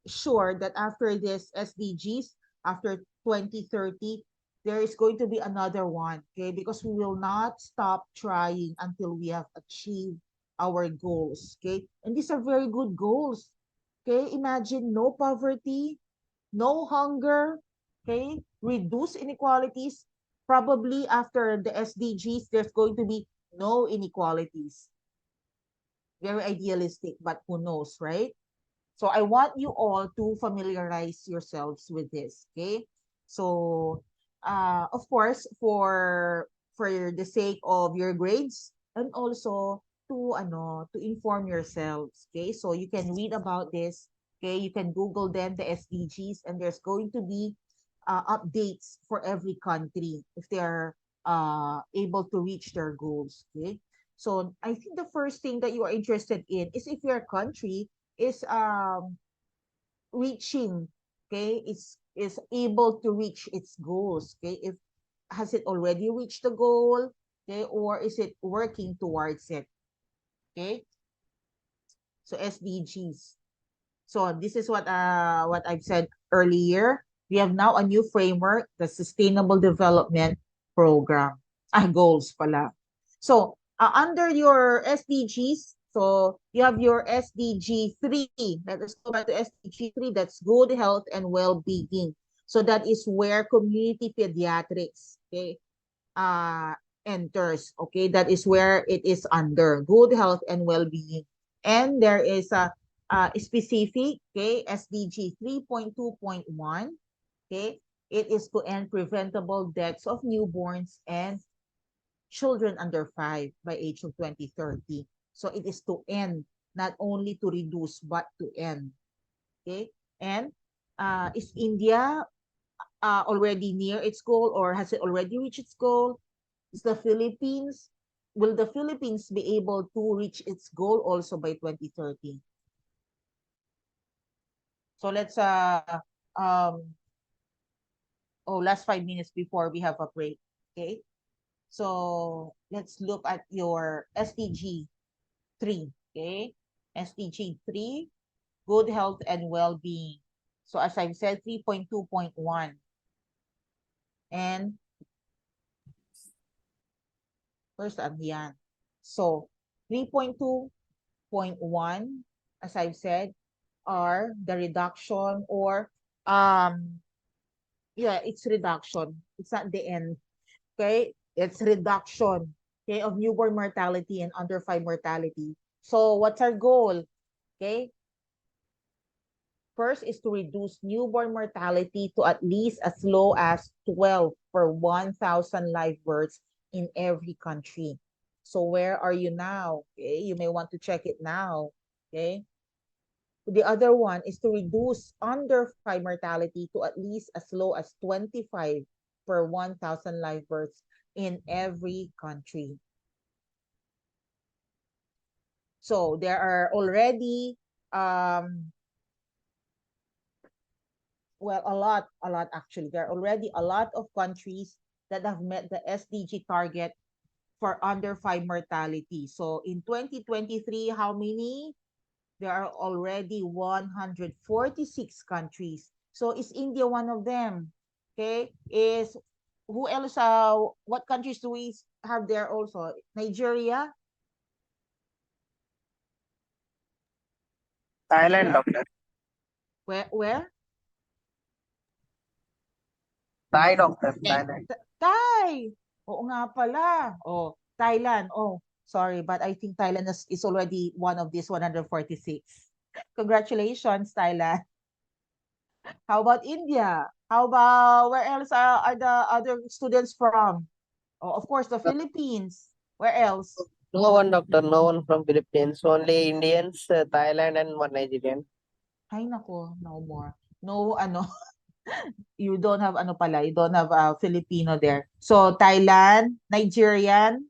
sure that after this SDGs, after 2030, there is going to be another one, okay? Because we will not stop trying until we have achieved our goals, okay? And these are very good goals, okay? Imagine no poverty, no hunger, okay? Reduce inequalities. Probably after the SDGs, there's going to be no inequalities. Very idealistic, but who knows, right? So I want you all to familiarize yourselves with this, okay? So, of course, for the sake of your grades and also to inform yourselves, okay? So you can read about this, okay? You can Google them, the SDGs, and there's going to be updates for every country if they are able to reach their goals, okay? So I think the first thing that you are interested in is if your country is reaching, okay, is able to reach its goals, okay? If has it already reached the goal, okay, or is it working towards it, okay? So SDGs. So this is what I've said earlier. We have now a new framework, the Sustainable Development Program. Goals pala. So under your SDGs, So you have your SDG 3. Let us go back to SDG 3. That's good health and well-being. So that is where community pediatrics, okay, enters. Okay, that is where it is under good health and well-being. And there is a specific, okay, SDG 3.2.1. Okay, it is to end preventable deaths of newborns and children under 5 by age of 2030. So it is to end, not only to reduce, but to end. Okay, and is India already near its goal, or has it already reached its goal? Is the Philippines, will the Philippines be able to reach its goal also by 2030? So let's last 5 minutes before we have a break. Okay, so let's look at your SDG 3. Okay, SDG 3, good health and well-being. So as I've said, 3.2.1. And first, yan. So 3.2.1, as I've said, are the reduction, or it's reduction. It's not the end. Okay, it's reduction, okay, of newborn mortality and under 5 mortality. So what's our goal? Okay, first is to reduce newborn mortality to at least as low as 12 per 1,000 live births in every country. So where are you now? Okay, you may want to check it now. Okay, the other one is to reduce under 5 mortality to at least as low as 25 per 1,000 live births in every country. So there are already a lot actually. There are already a lot of countries that have met the SDG target for under 5 mortality. So in 2023, how many? There are already 146 countries. So is India one of them? Okay, is who else? What countries do we have there also? Nigeria? Thailand, doctor. Where? Thai, doctor. Thailand. Thai. Oo nga pala. Oh, Thailand. Oh, sorry, but I think Thailand is already one of these 146. Congratulations, Thailand. How about India? How about where else are the other students from? Oh, of course, the Philippines. Where else? No one, doctor. No one from Philippines. Only Indians, Thailand, and one Nigerian. Ay, nako, no more. No, you don't have you don't have Filipino there. So, Thailand, Nigerian,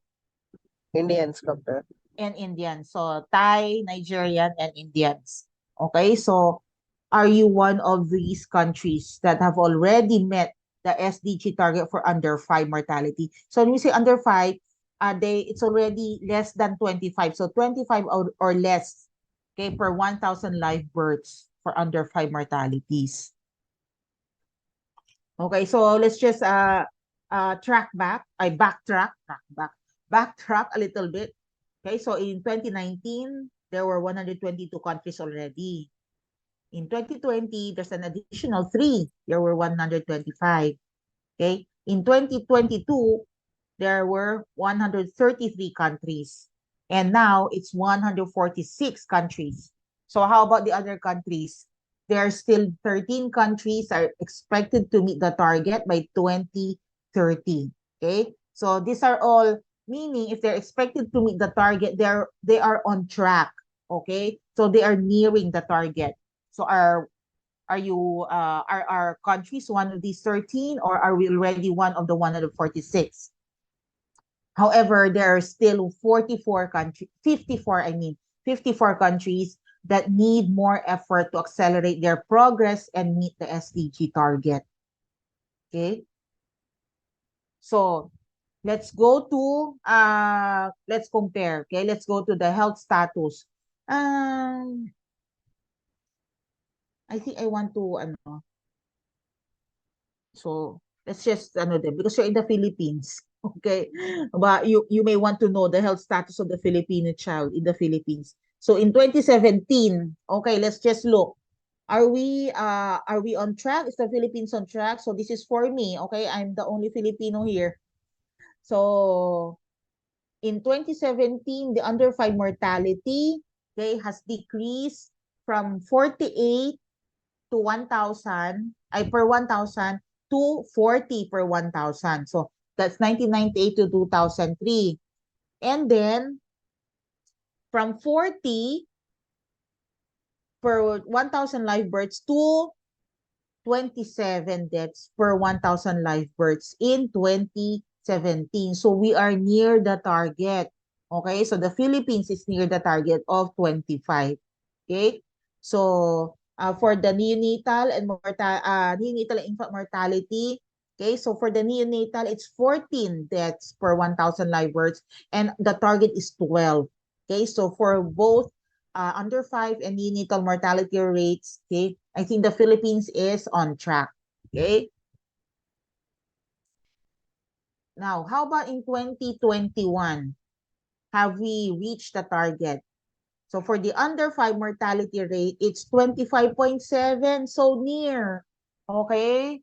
Indians, doctor. and Indian. So, Thai, Nigerian, and Indians. Okay, so are you one of these countries that have already met the SDG target for under 5 mortality? So when we say under 5, it's already less than 25. So 25 or less, okay, per 1,000 live births for under 5 mortalities. Okay, so let's just backtrack a little bit. Okay, so in 2019, there were 122 countries already. In 2020, there's an additional 3. There were 125. Okay. In 2022, there were 133 countries. And now it's 146 countries. So how about the other countries? There are still 13 countries are expected to meet the target by 2030. Okay. So these are all meaning if they're expected to meet the target, they are on track. Okay. So they are nearing the target. So are our countries one of these 13, or are we already one of the 146? However, there are still 54 countries that need more effort to accelerate their progress and meet the SDG target. Okay? So, let's go to let's compare. Okay? Let's go to the health status. I think I want to so let's just because you're in the Philippines. Okay, but you may want to know the health status of the Filipino child in the Philippines. So in 2017, okay, let's just look. Are we on track? Is the Philippines on track? So this is for me, okay? I'm the only Filipino here. So in 2017, the under 5 mortality, okay, has decreased from 48 to 1,000, per 1,000 to 40 per 1,000. So that's 1998 to 2003. And then from 40 per 1,000 live births to 27 deaths per 1,000 live births in 2017. So we are near the target. Okay, so the Philippines is near the target of 25. Okay, so for the neonatal and neonatal and infant mortality, okay, so for the neonatal, it's 14 deaths per 1,000 live births, and the target is 12. Okay, so for both under 5 and neonatal mortality rates, okay, I think the Philippines is on track. Okay. Now, how about in 2021? Have we reached the target? So for the under 5 mortality rate, it's 25.7. So near. Okay?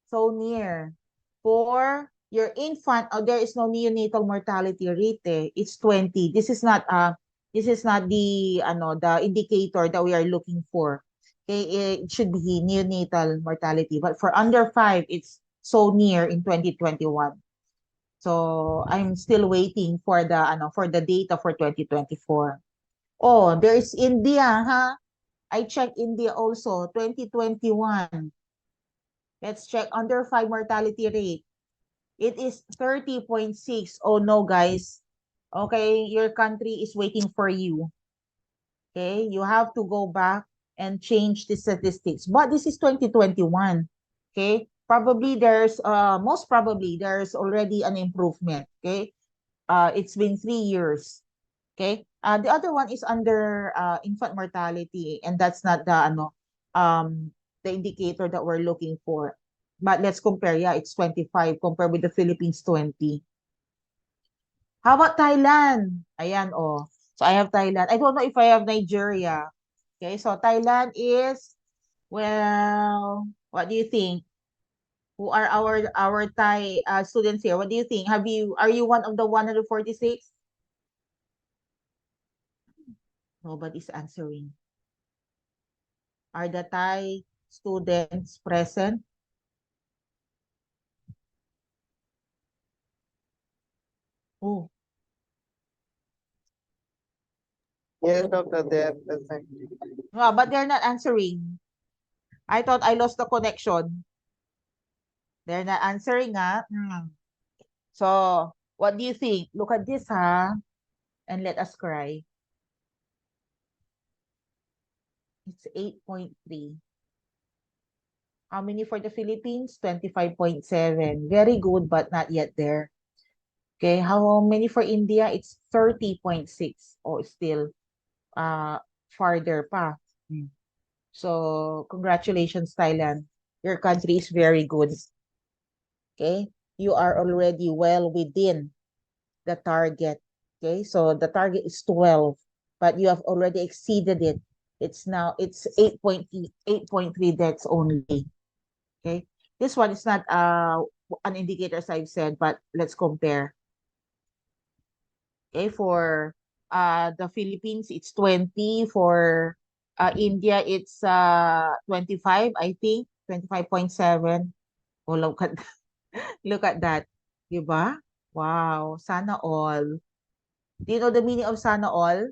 So near. For your infant, there is no neonatal mortality rate. It's 20. This is not the indicator that we are looking for. Okay, it should be neonatal mortality. But for under 5, it's so near in 2021. So I'm still waiting for the data for 2024. Oh, there is India, huh? I checked India also, 2021. Let's check under 5 mortality rate. It is 30.6. Oh no, guys. Okay, your country is waiting for you. Okay, you have to go back and change the statistics. But this is 2021. Okay, most probably there's already an improvement. Okay, it's been 3 years. Okay, the other one is under infant mortality, and that's not the indicator that we're looking for. But let's compare. Yeah, it's 25 compared with the Philippines 20. How about Thailand? Ayan, oh. So I have Thailand. I don't know if I have Nigeria. Okay, so Thailand is, well, what do you think? Who are our Thai students here? What do you think? Are you one of the 146? Nobody's answering. Are the Thai students present? Oh, Yes, doctor, they are present. no, but they're not answering. I thought I lost the connection. They're not answering, ah. So, what do you think? Look at this, ha? And let us cry. It's 8.3. How many for the Philippines? 25.7. Very good, but not yet there. Okay, how many for India? It's 30.6. Oh, still farther pa. So, congratulations, Thailand. Your country is very good. Okay, you are already well within the target. Okay, so the target is 12, but you have already exceeded it. It's 8.3 deaths only. Okay, this one is not an indicator, as I've said, but let's compare. Okay, for the Philippines, it's 20. For India, it's 25, I think, 25.7. Oh, look at look at that. Diba? Wow, sana all. Do you know the meaning of sana all?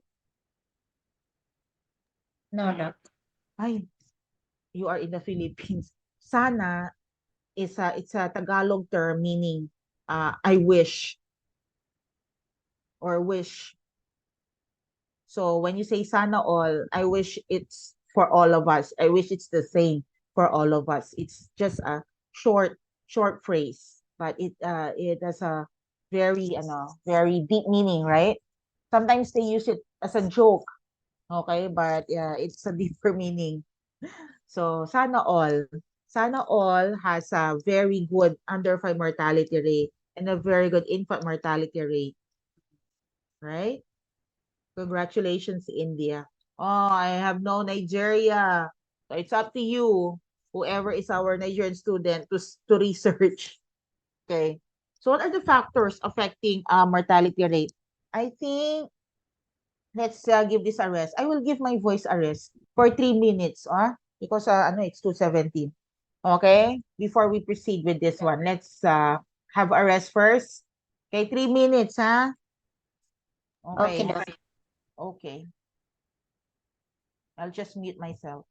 No, doc. Ay, you are in the Philippines. Sana it's a Tagalog term meaning I wish or wish. So when you say sana all, I wish it's for all of us. I wish it's the same for all of us. It's just a short phrase, but it has a very deep meaning, right? Sometimes they use it as a joke, okay, but yeah, it's a deeper meaning. So sana all has a very good under 5 mortality rate. and a very good infant mortality rate, right? Congratulations, India. Oh, I have no Nigeria. So it's up to you, whoever is our Nigerian student, to research. Okay. So what are the factors affecting mortality rate? I think let's give this a rest. I will give my voice a rest for 3 minutes, because ano, it's 2:17. Okay? Before we proceed with this one, let's have a rest first. Okay, 3 minutes, huh? Okay, Okay. Doc. Okay. I'll just mute myself.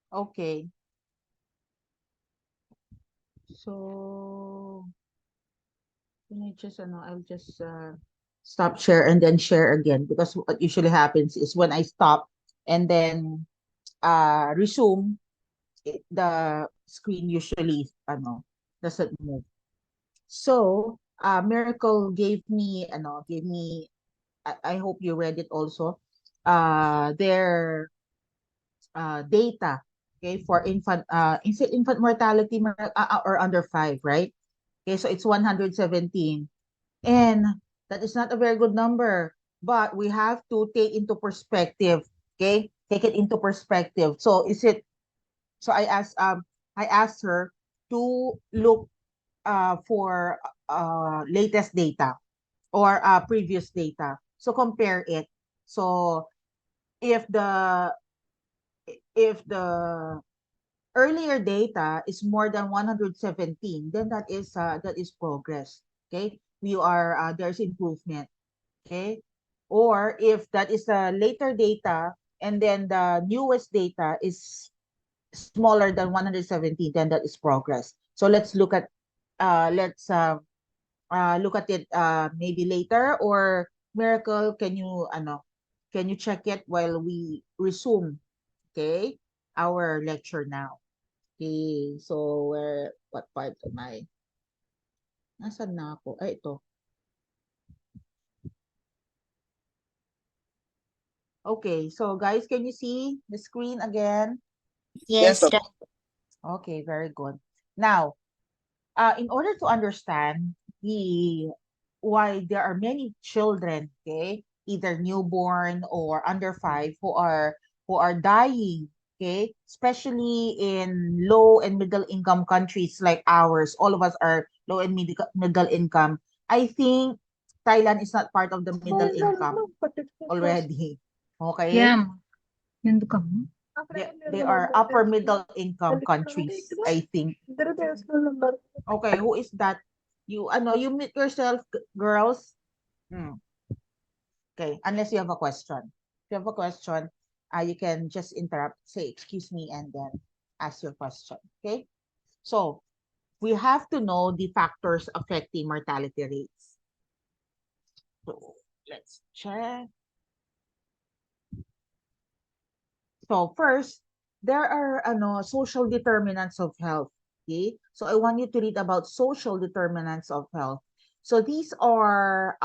Okay. So, I'll just stop share and then share again, because what usually happens is when I stop and then resume, the screen usually doesn't move. So, Miracle gave me, I hope you read it also, their data, okay, for infant mortality or under 5, right? Okay, so it's 117. And that is not a very good number, but we have to take into perspective, okay? Take it into perspective. So I asked her to look for latest data or previous data. So compare it. So if the earlier data is more than 117, then that is progress. Okay, there's improvement. Okay, or if that is later data and then the newest data is smaller than 117, then that is progress. So let's look at it maybe later, or Miracle, can you check it while we resume, okay, our lecture now. Okay, so what part am I? Nasaan na ako? Ay, ito. Okay, so guys, can you see the screen again? Yes, Yes, right. Okay, very good. Now, in order to understand why there are many children, okay, either newborn or under 5 who are dying, okay, especially in low and middle income countries like ours. All of us are low and middle income. I think Thailand is not part of the middle income already. Okay? Yeah. ఎందుకమ్మా They are upper middle income countries, I think. Okay, who is that? You mute yourself, girls. Hmm. Okay, unless you have a question. If you have a question, you can just interrupt, say excuse me, and then ask your question. Okay. So we have to know the factors affecting mortality rates. So let's check. So first, there are social determinants of health. Okay? So I want you to read about social determinants of health. So these are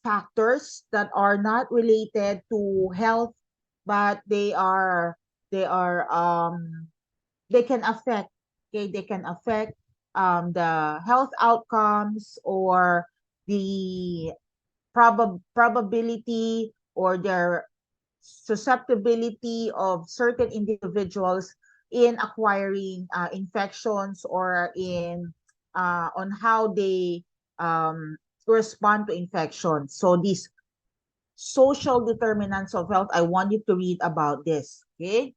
factors that are not related to health, but they can affect, okay, they can affect the health outcomes or the probability or their susceptibility of certain individuals in acquiring infections or in on how they respond to infections. So these social determinants of health, I want you to read about this. Okay.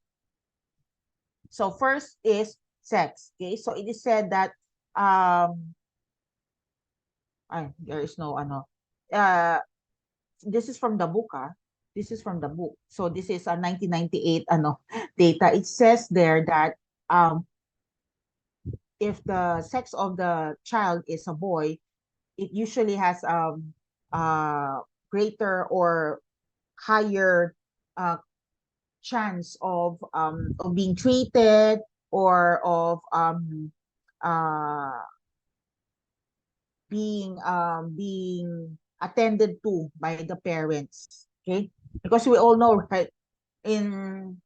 So first is sex. Okay. So it is said that there is no this is from the book. This is from the book. So this is a 1998 data. It says there that if the sex of the child is a boy, it usually has greater or higher chance of being treated or of being attended to by the parents. Okay, because we all know, right, in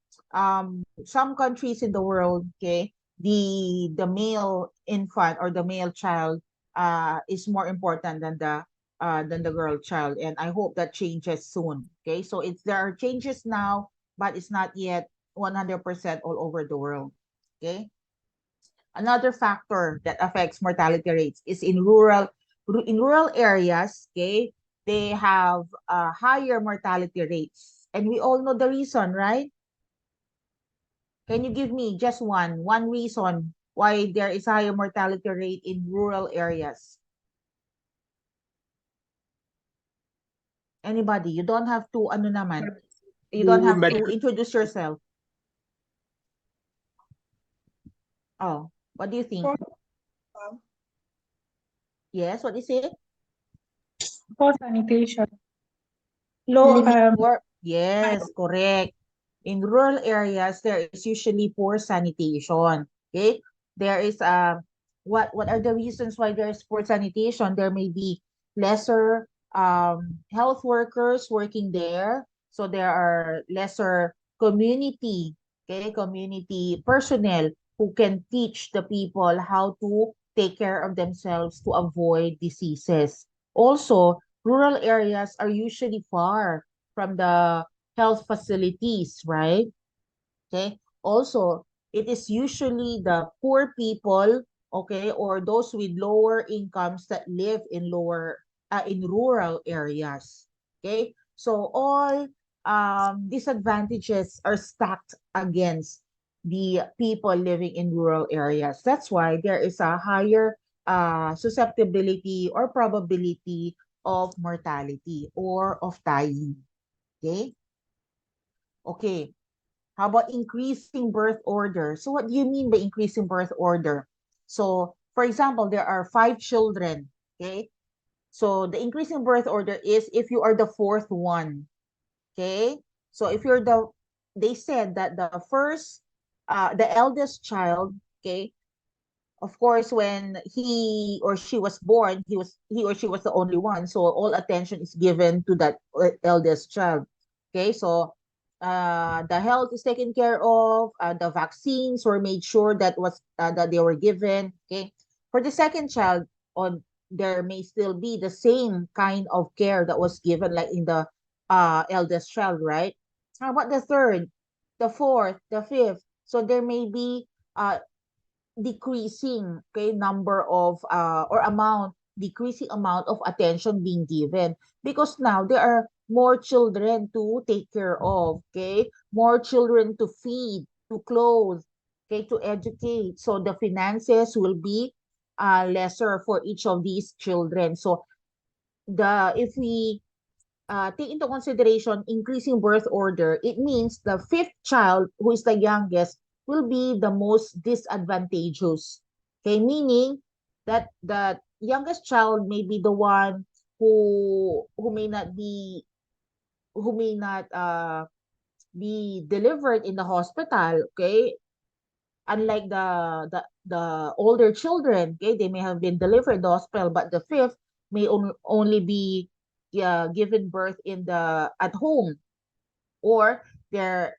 some countries in the world, okay, the male infant or the male child is more important than the girl child, and I hope that changes soon. Okay, so there are changes now, but it's not yet 100% all over the world. Okay, another factor that affects mortality rates is in rural areas. Okay, they have higher mortality rates, and we all know the reason, right? Can you give me just one reason why there is higher mortality rate in rural areas? Anybody? You don't have to You don't have to introduce yourself. Oh, what do you think? Yes, what is it? for sanitation low Yes, correct. In rural areas, there is usually poor sanitation. Okay, there is what are the reasons why there's poor sanitation? There may be lesser health workers working there, so there are lesser community, okay, community personnel who can teach the people how to take care of themselves to avoid diseases. Also, rural areas are usually far from the health facilities, right? Okay. Also, it is usually the poor people, okay, or those with lower incomes that live in rural areas. Okay. So all disadvantages are stacked against the people living in rural areas. That's why there is a higher susceptibility or probability of mortality or of dying. Okay. Okay. How about increasing birth order? So what do you mean by increasing birth order? So, for example, there are 5 children, okay? So the increasing birth order is if you are the fourth one, okay? So if you're they said that the eldest child, okay, of course, when he or she was born, he or she was the only one. So all attention is given to that eldest child. Okay, so the health is taken care of. The vaccines were made sure that they were given. Okay, for the second child, on there may still be the same kind of care that was given like in the eldest child, right? How about the third, the fourth, the fifth? So there may be decreasing, okay, number of or amount decreasing amount of attention being given because now there are more children to take care of, okay, more children to feed, to clothe, okay, to educate, so the finances will be lesser for each of these children. So the if we take into consideration increasing birth order, it means the fifth child, who is the youngest, will be the most disadvantageous. Okay, meaning that the youngest child may be the one who may not be who may not be delivered in the hospital. Okay, unlike the older children, okay, they may have been delivered in the hospital, but the fifth may only be given birth in the at home, or the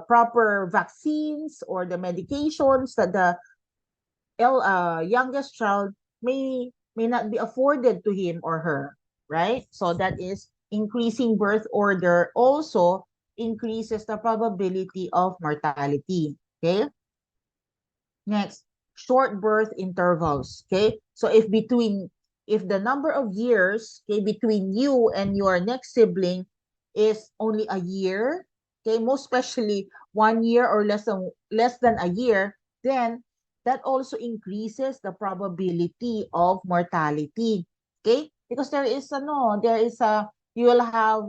proper vaccines or the medications that the youngest child may not be afforded to him or her, right? So that is increasing birth order also increases the probability of mortality. Okay. Next, short birth intervals. Okay. So if the number of years, okay, between you and your next sibling is only a year, okay, most especially 1 year or less than a year, then that also increases the probability of mortality. Okay? Because you will have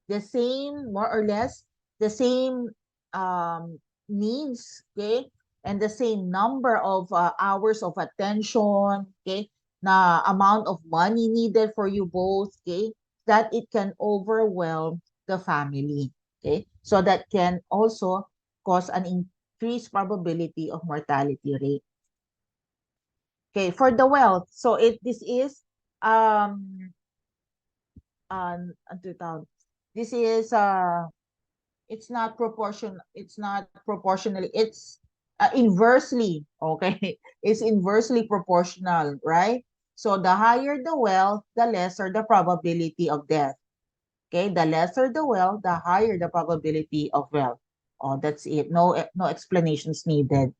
the same, more or less, the same um, needs, okay, and the same number of hours of attention, okay, na amount of money needed for you both, okay, that it can overwhelm the family, okay, so that can also cause an increased probability of mortality rate. Okay, for the wealth, so this is um ano tawag? This is it's not proportionally, it's inversely, okay. It's inversely proportional, right? So the higher the wealth, the lesser the probability of death. Okay, the lesser the wealth, the higher the probability of wealth. Oh, that's it. No explanations needed.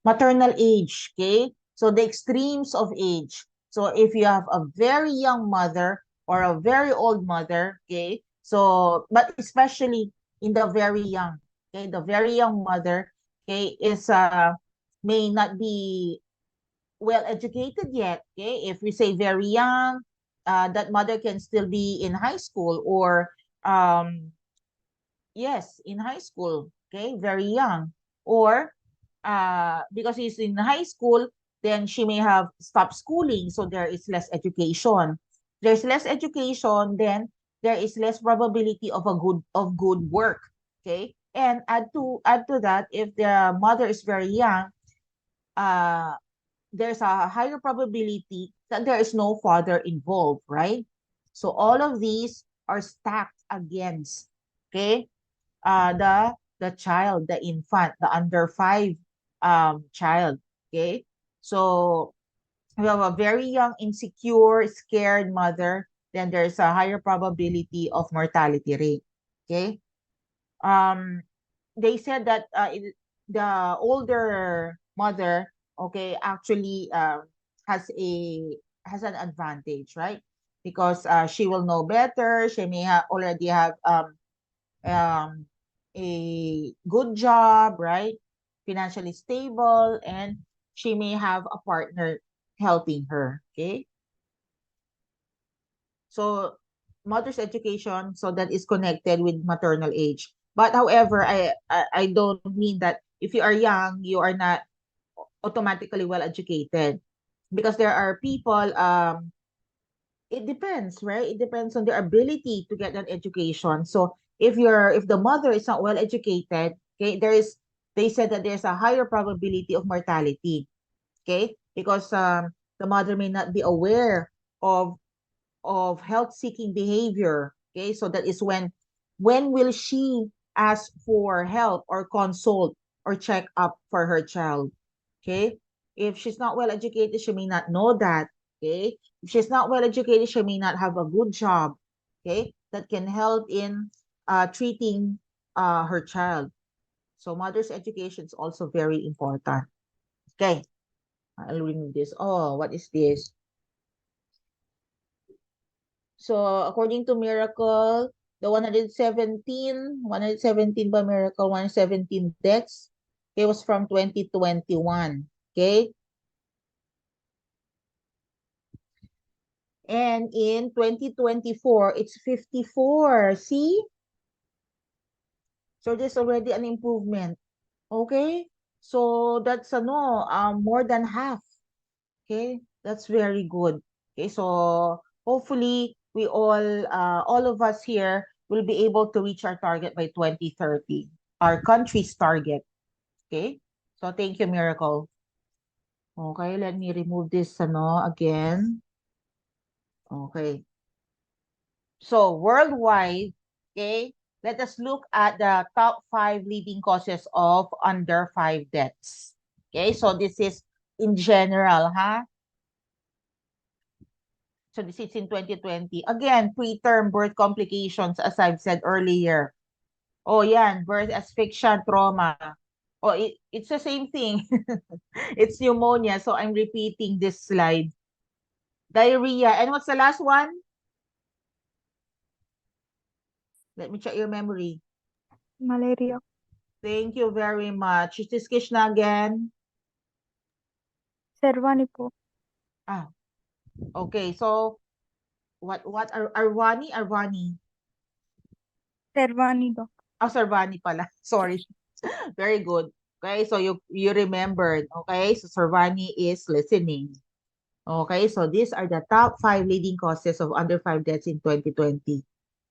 Maternal age, okay? So the extremes of age. So if you have a very young mother or a very old mother, okay? So, but especially in the very young, okay? The very young mother, okay, may not be well educated yet, okay? If we say very young, that mother can still be in high school or yes, in high school, okay, very young. Or because he's in high school, then she may have stopped schooling, so there is less education. There's less education, then there is less probability of good work. Okay, and add to that, if the mother is very young, uh, there's a higher probability that there is no father involved, right? So all of these are stacked against, okay, the child, the infant, the under 5 child, okay? So we have a very young, insecure, scared mother, then there's a higher probability of mortality rate, okay? They said that the older mother, okay, actually has an advantage, right? Because she will know better. She may already have um, a good job, right? Financially stable, and she may have a partner helping her. Okay. So mother's education, so that is connected with maternal age. But however, I don't mean that if you are young, you are not automatically well educated, because there are people, it depends, right? It depends on their ability to get an education. So if the mother is not well educated, okay, they said that there's a higher probability of mortality, okay, because the mother may not be aware of health seeking behavior, okay. So that is when will she ask for help or consult or check up for her child, okay. If she's not well educated, she may not know that, okay. If she's not well educated, she may not have a good job, okay, that can help in treating her child. So mother's education is also very important. Okay, I'll remove this. Oh, what is this? So according to Miracle, the 117 by Miracle, 117 deaths, it was from 2021. Okay. And in 2024, it's 54. See? So there's already an improvement. Okay? So that's more than half. Okay? That's very good. Okay, so hopefully we all of us here will be able to reach our target by 2030, our country's target. Okay? So thank you, Miracle. Okay, let me remove this again. Okay. So worldwide, okay, let us look at the top 5 leading causes of under 5 deaths. Okay, so this is in general, huh? So this is in 2020. Again, preterm birth complications, as I've said earlier. Oh, yan, birth asphyxia, trauma. Oh, it's the same thing. It's pneumonia, so I'm repeating this slide. Diarrhea. And what's the last one? Let me check your memory. Malaria. Thank you very much. Is this Krishna again? Servani po. Ah, okay. So, what are Arvani? Servani doc. Ah, Sarvani pala. Sorry. Very good. Okay, so you remembered. Okay, so Sarvani is listening. Okay, so these are the top 5 leading causes of under 5 deaths in 2020.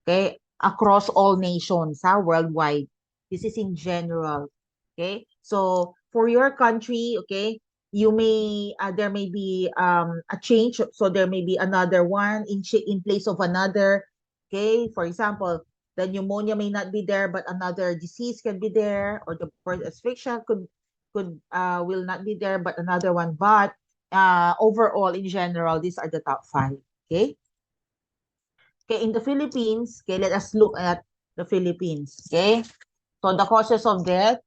Okay, across all nations, worldwide. This is in general. Okay, so for your country, okay, you may there may be a change, so there may be another one in place of another. Okay, for example, the pneumonia may not be there, but another disease can be there, or the birth asphyxia could will not be there, but another one. But overall, in general, these are the top 5. Okay. Okay, in the Philippines, okay, let us look at the Philippines. Okay. So the causes of death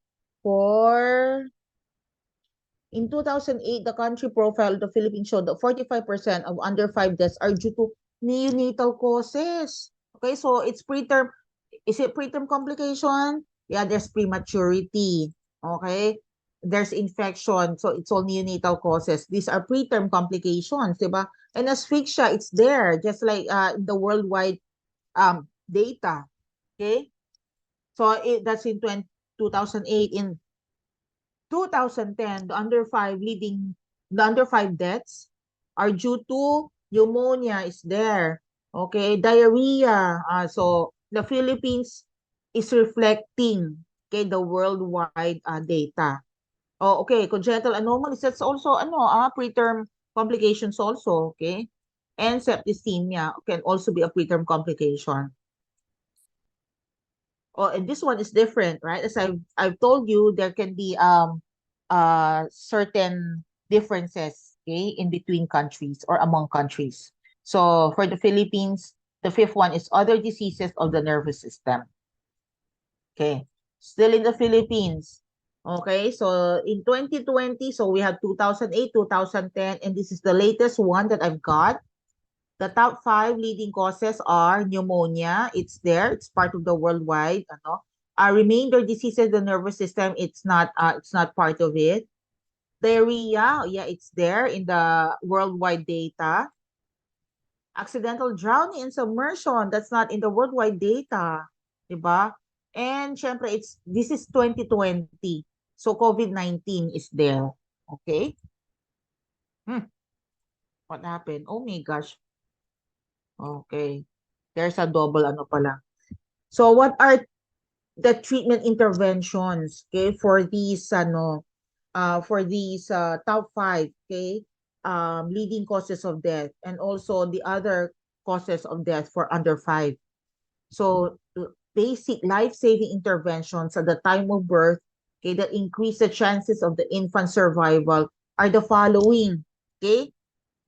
in 2008, the country profile of the Philippines showed that 45% of under 5 deaths are due to neonatal causes. Okay, so it's preterm. Is it preterm complication? Yeah, there's prematurity. Okay, there's infection. So it's all neonatal causes. These are preterm complications, diba? And asphyxia, it's there, just like the worldwide data. Okay, so that's in 2008. In 2010, the under 5 deaths are due to pneumonia is there. Okay, diarrhea. So the Philippines is reflecting, okay, the worldwide data. Oh, okay. Congenital anomalies, that's also preterm complications also, okay? And septicemia can also be a preterm complication. Oh, and this one is different, right? As I've told you, there can be certain differences, okay, in between countries or among countries. So for the Philippines, the fifth one is other diseases of the nervous system. Okay, still in the Philippines. Okay, so in 2020, so we have 2008, 2010, and this is the latest one that I've got. The top 5 leading causes are pneumonia. It's there. It's part of the worldwide. Remainder diseases of the nervous system. It's not. It's not part of it. Diarrhea. Yeah, it's there in the worldwide data. Accidental drowning and submersion. That's not in the worldwide data, diba? And syempre, this is 2020. So COVID-19 is there. Okay. What happened? Oh my gosh. Okay. There's a double pala. So what are the treatment interventions, okay, for these top 5, okay, leading causes of death, and also the other causes of death for under 5. So basic life-saving interventions at the time of birth, okay, that increase the chances of the infant survival are the following, okay?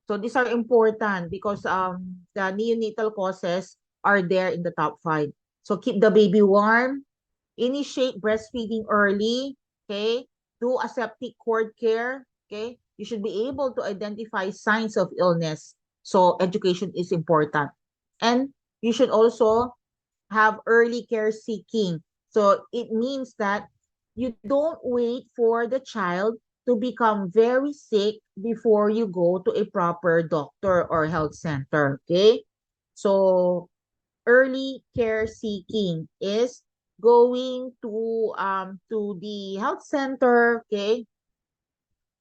So these are important because the neonatal causes are there in the top 5. So keep the baby warm, initiate breastfeeding early, okay? Do aseptic cord care, okay? You should be able to identify signs of illness. So education is important. And you should also have early care seeking. So it means that you don't wait for the child to become very sick before you go to a proper doctor or health center, okay? So early care seeking is going to the health center, okay,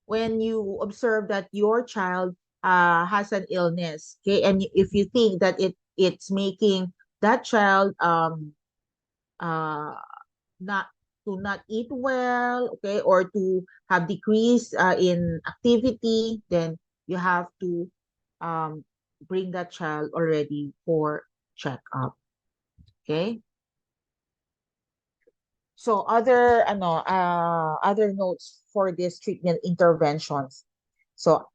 when you observe that your child has an illness, okay, and if you think that it's making that child uh not not eat well, okay, or to have decrease in activity, then you have to um bring that child already for checkup, okay? So other notes for these treatment interventions. So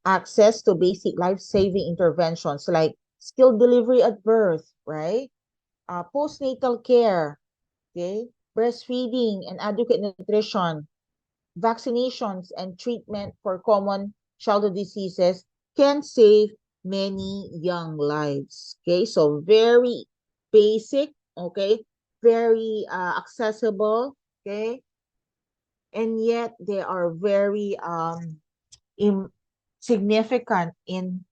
access to basic life-saving interventions like skilled delivery at birth, right? Postnatal care, okay? Breastfeeding and adequate nutrition, vaccinations and treatment for common childhood diseases can save many young lives. Okay, so very basic, okay, very accessible, okay, and yet they are very significant in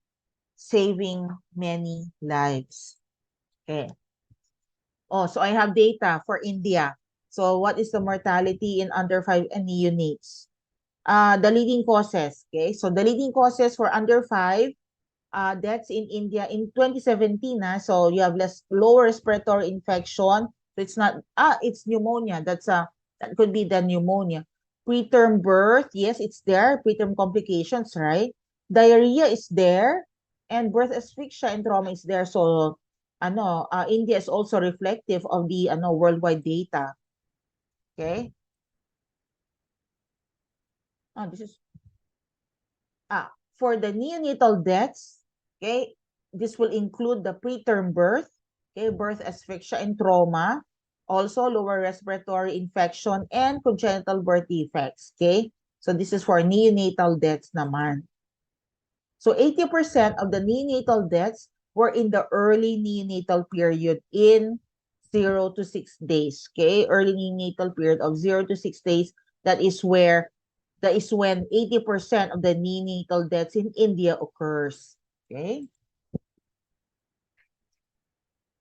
saving many lives. Okay. Oh, so I have data for India. So what is the mortality in under 5 and neonates? The leading causes, okay? So the leading causes for under 5 deaths in India in 2017, so you have lower respiratory infection. So it's not, it's pneumonia. That could be the pneumonia. Preterm birth, yes, it's there. Preterm complications, right? Diarrhea is there. And birth asphyxia and trauma is there. So, India is also reflective of the, worldwide data. Okay? This is, for the neonatal deaths, okay, this will include the preterm birth, okay, birth asphyxia and trauma, also lower respiratory infection and congenital birth defects, okay? So this is for neonatal deaths naman. So 80% of the neonatal deaths were in the early neonatal period in 0 to 6 days, okay? Early neonatal period of 0 to 6 days, that is when 80% of the neonatal deaths in India occurs, okay?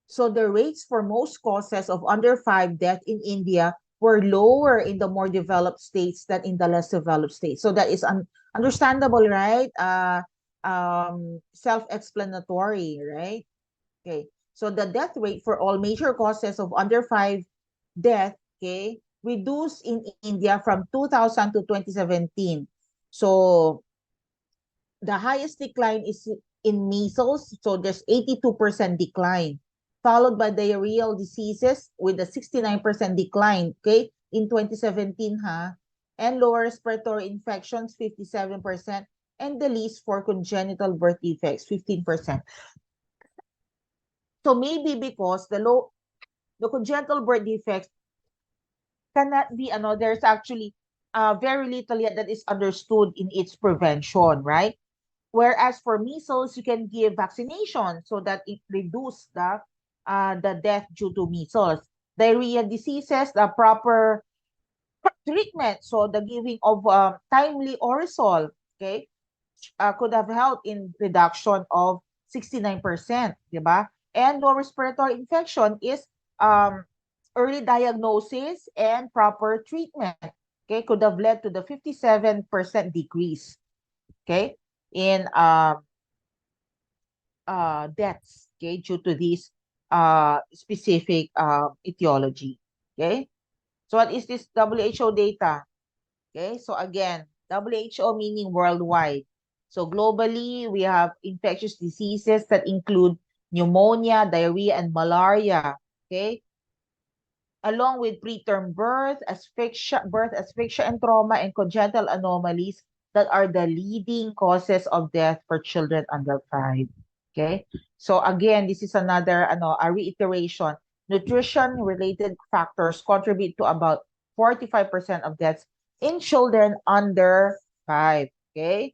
So the rates for most causes of under 5 death in India were lower in the more developed states than in the less developed states. So that is understandable, right? Self-explanatory, right? Okay. So the death rate for all major causes of under 5 death, okay, reduced in India from 2000 to 2017. So the highest decline is in measles, so there's 82% decline, followed by diarrheal diseases with a 69% decline, okay, in 2017, and lower respiratory infections, 57%, and the least for congenital birth defects, 15%. So maybe because the congenital birth defects cannot be, there's actually very little yet that is understood in its prevention, right? Whereas for measles, you can give vaccination so that it reduces the death due to measles. Diarrhea diseases, the proper treatment, so the giving of timely orisol, okay, could have helped in reduction of 69%, diba? And low respiratory infection is early diagnosis and proper treatment, okay, could have led to the 57% decrease, okay, in deaths, okay, due to this specific etiology, okay. So what is this WHO data? Okay, so again, WHO meaning worldwide. So globally, we have infectious diseases that include pneumonia, diarrhea, and malaria, okay? Along with preterm birth, asphyxia, and trauma, and congenital anomalies that are the leading causes of death for children under 5, okay? So again, this is another a reiteration. Nutrition-related factors contribute to about 45% of deaths in children under 5, okay?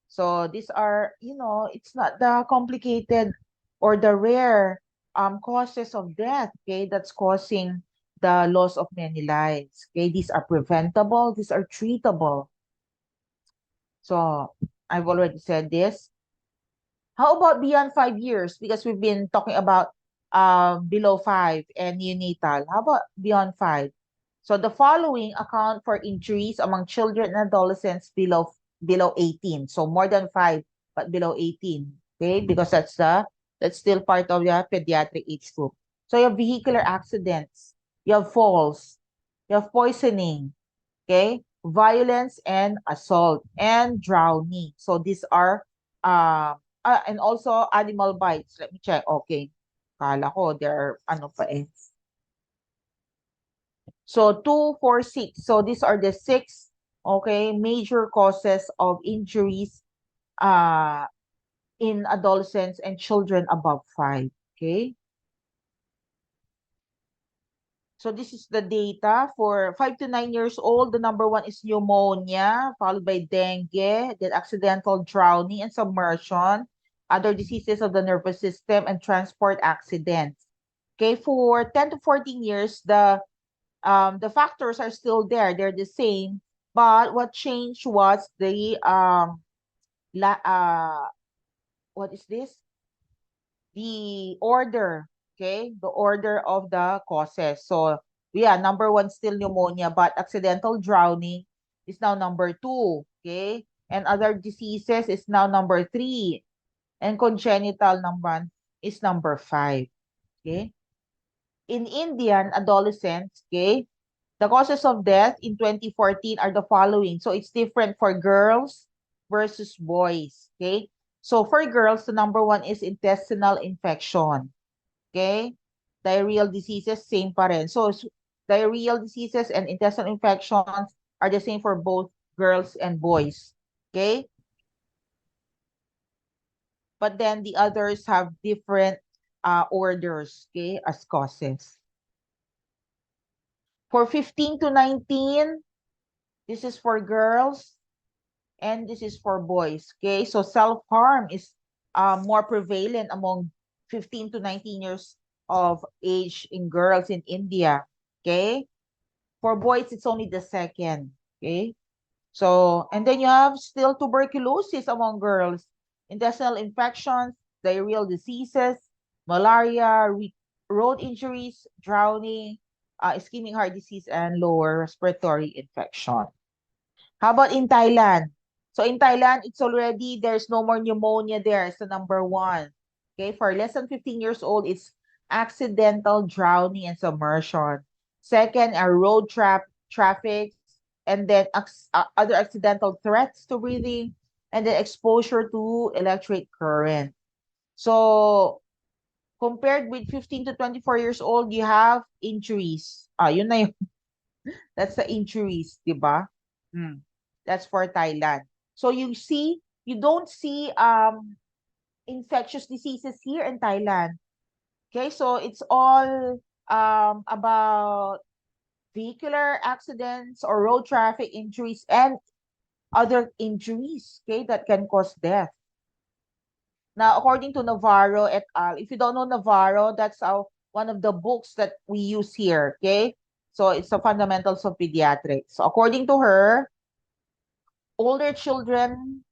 So these are, it's not the complicated or the rare causes of death, okay, that's causing the loss of many lives, okay? These are preventable, these are treatable. So I've already said this. How about beyond 5 years? Because we've been talking about below 5 and neonatal. How about beyond 5? So the following account for injuries among children and adolescents below 18. So more than 5, but below 18. Okay, because that's still part of the pediatric age group. So you have vehicular accidents, you have falls, you have poisoning, okay, violence and assault, and drowning. So these are and also animal bites. Let me check. Okay. Kala ko there are pa eh. So 2, 4, 6. So these are the 6, okay, major causes of injuries in adolescents and children above 5. Okay. So this is the data for 5 to 9 years old. The number 1 is pneumonia, followed by dengue, then accidental drowning and submersion, other diseases of the nervous system, and transport accidents. Okay, for 10 to 14 years, the factors are still there. They're the same, but what changed was the what is this? The order, okay? The order of the causes. So, yeah, number 1 still pneumonia, but accidental drowning is now number 2, okay? And other diseases is now number 3. And congenital number is number 5, okay? In Indian adolescents, okay, the causes of death in 2014 are the following. So it's different for girls versus boys, okay? So for girls, the number 1 is intestinal infection, okay? Diarrheal diseases, same pa rin. So diarrheal diseases and intestinal infections are the same for both girls and boys, okay? But then the others have different orders, okay, as causes. For 15 to 19, this is for girls and this is for boys, okay? So self-harm is more prevalent among 15 to 19 years of age in girls in India, okay? For boys, it's only the second, okay? So, and then you have still tuberculosis among girls, intestinal infections, diarrheal diseases, malaria, road injuries, drowning, ischemic heart disease, and lower respiratory infection. How about in Thailand? So in Thailand, it's already, there's no more pneumonia there. It's the number 1. Okay, for less than 15 years old, it's accidental drowning and submersion. Second are road traffic, and then other accidental threats to breathing, and then exposure to electric current. So, compared with 15 to 24 years old, you have injuries. Yun na yun. That's the injuries, di ba? That's for Thailand. So you see, you don't see infectious diseases here in Thailand. Okay, so it's all about vehicular accidents or road traffic injuries and other injuries, okay, that can cause death. Now, according to Navarro et al., if you don't know Navarro, that's one of the books that we use here, okay? So it's the fundamentals of pediatrics. So according to her, older children,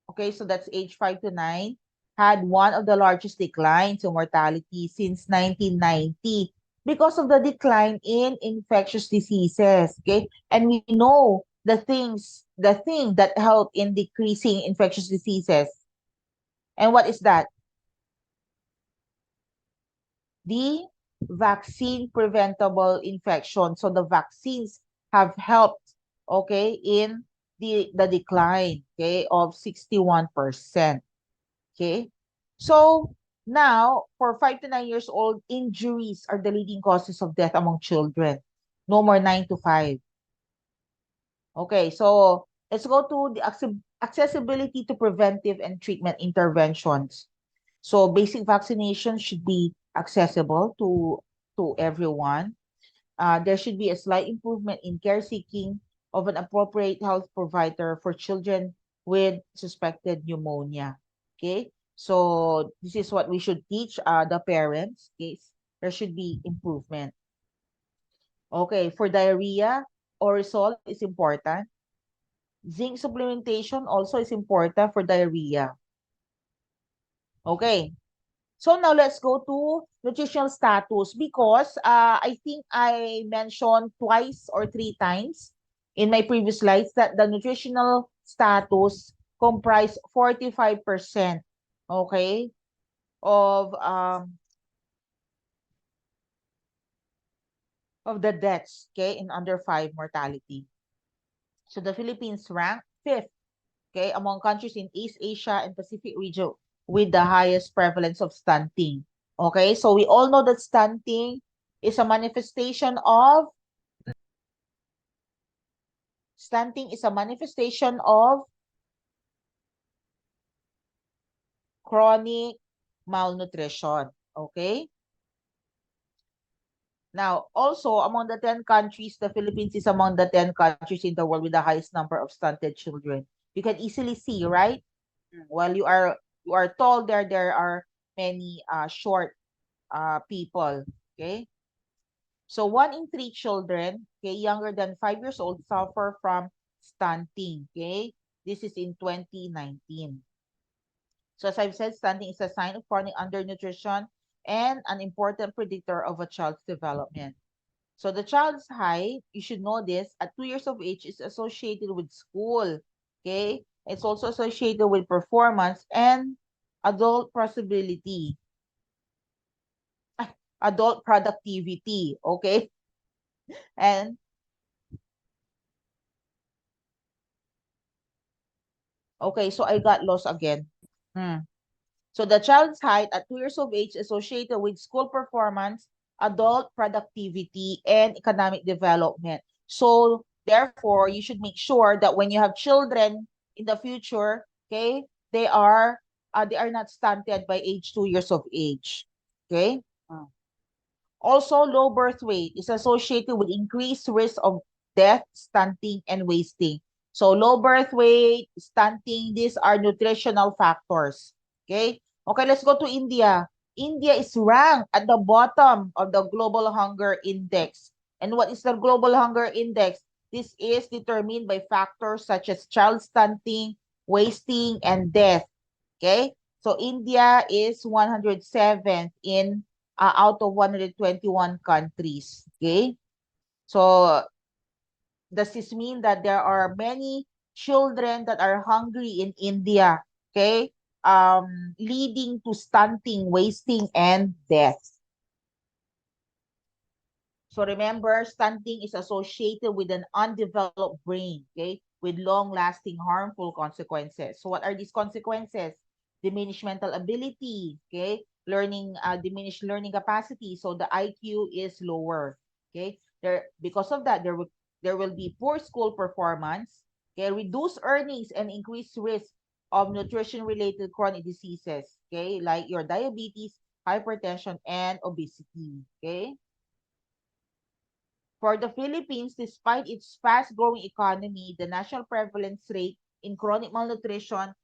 okay, so that's age 5 to 9, had one of the largest declines in mortality since 1990 because of the decline in infectious diseases, okay? And we know the thing that helped in decreasing infectious diseases. And what is that? The vaccine preventable infection. So the vaccines have helped, okay, in the decline, okay, of 61%. Okay. So now for 5 to 9 years old, injuries are the leading causes of death among children. No more 9 to 5. Okay, so let's go to the accessibility to preventive and treatment interventions. So basic vaccination should be accessible to everyone. There should be a slight improvement in care seeking of an appropriate health provider for children with suspected pneumonia. Okay, so this is what we should teach the parents. Okay, there should be improvement. Okay, for diarrhea, Orisol is important. Zinc supplementation also is important for diarrhea. Okay, so now let's go to nutritional status because I think I mentioned twice or 3 times in my previous slides that the nutritional status comprise 45%, okay, of the deaths, okay, in under 5 mortality. So the Philippines rank 5th, okay, among countries in East Asia and Pacific region with the highest prevalence of stunting. Okay, so we all know that stunting is a manifestation of chronic malnutrition. Okay. Now, also among the 10 countries, the Philippines is among the 10 countries in the world with the highest number of stunted children. You can easily see, right? While you are tall, there are many short people. Okay. So 1 in 3 children, okay, younger than 5 years old suffer from stunting. Okay. This is in 2019. So as I've said, stunting is a sign of chronic undernutrition and an important predictor of a child's development. So the child's height, you should know this, at 2 years of age is associated with school. Okay. It's also associated with performance and adult possibility. Adult productivity. Okay. And okay, so I got lost again. So the child's height at 2 years of age associated with school performance, adult productivity, and economic development. So therefore, you should make sure that when you have children in the future, okay, they are not stunted by age 2 years of age. Okay. Also, low birth weight is associated with increased risk of death, stunting, and wasting. So low birth weight, stunting, these are nutritional factors. Okay? Okay, let's go to India. India is ranked at the bottom of the Global Hunger Index. And what is the Global Hunger Index? This is determined by factors such as child stunting, wasting, and death. Okay? So India is 107th in out of 121 countries. Okay? So does this mean that there are many children that are hungry in India? Okay? Leading to stunting, wasting, and death. So remember, stunting is associated with an undeveloped brain, okay, with long-lasting harmful consequences. So what are these consequences? Diminished mental ability, okay, diminished learning capacity. So the IQ is lower, okay. Because of that, there will be poor school performance, okay, reduced earnings and increased risk of nutrition-related chronic diseases, okay, like your diabetes, hypertension, and obesity, okay. For the Philippines, despite its fast-growing economy, the national prevalence rate in chronic malnutrition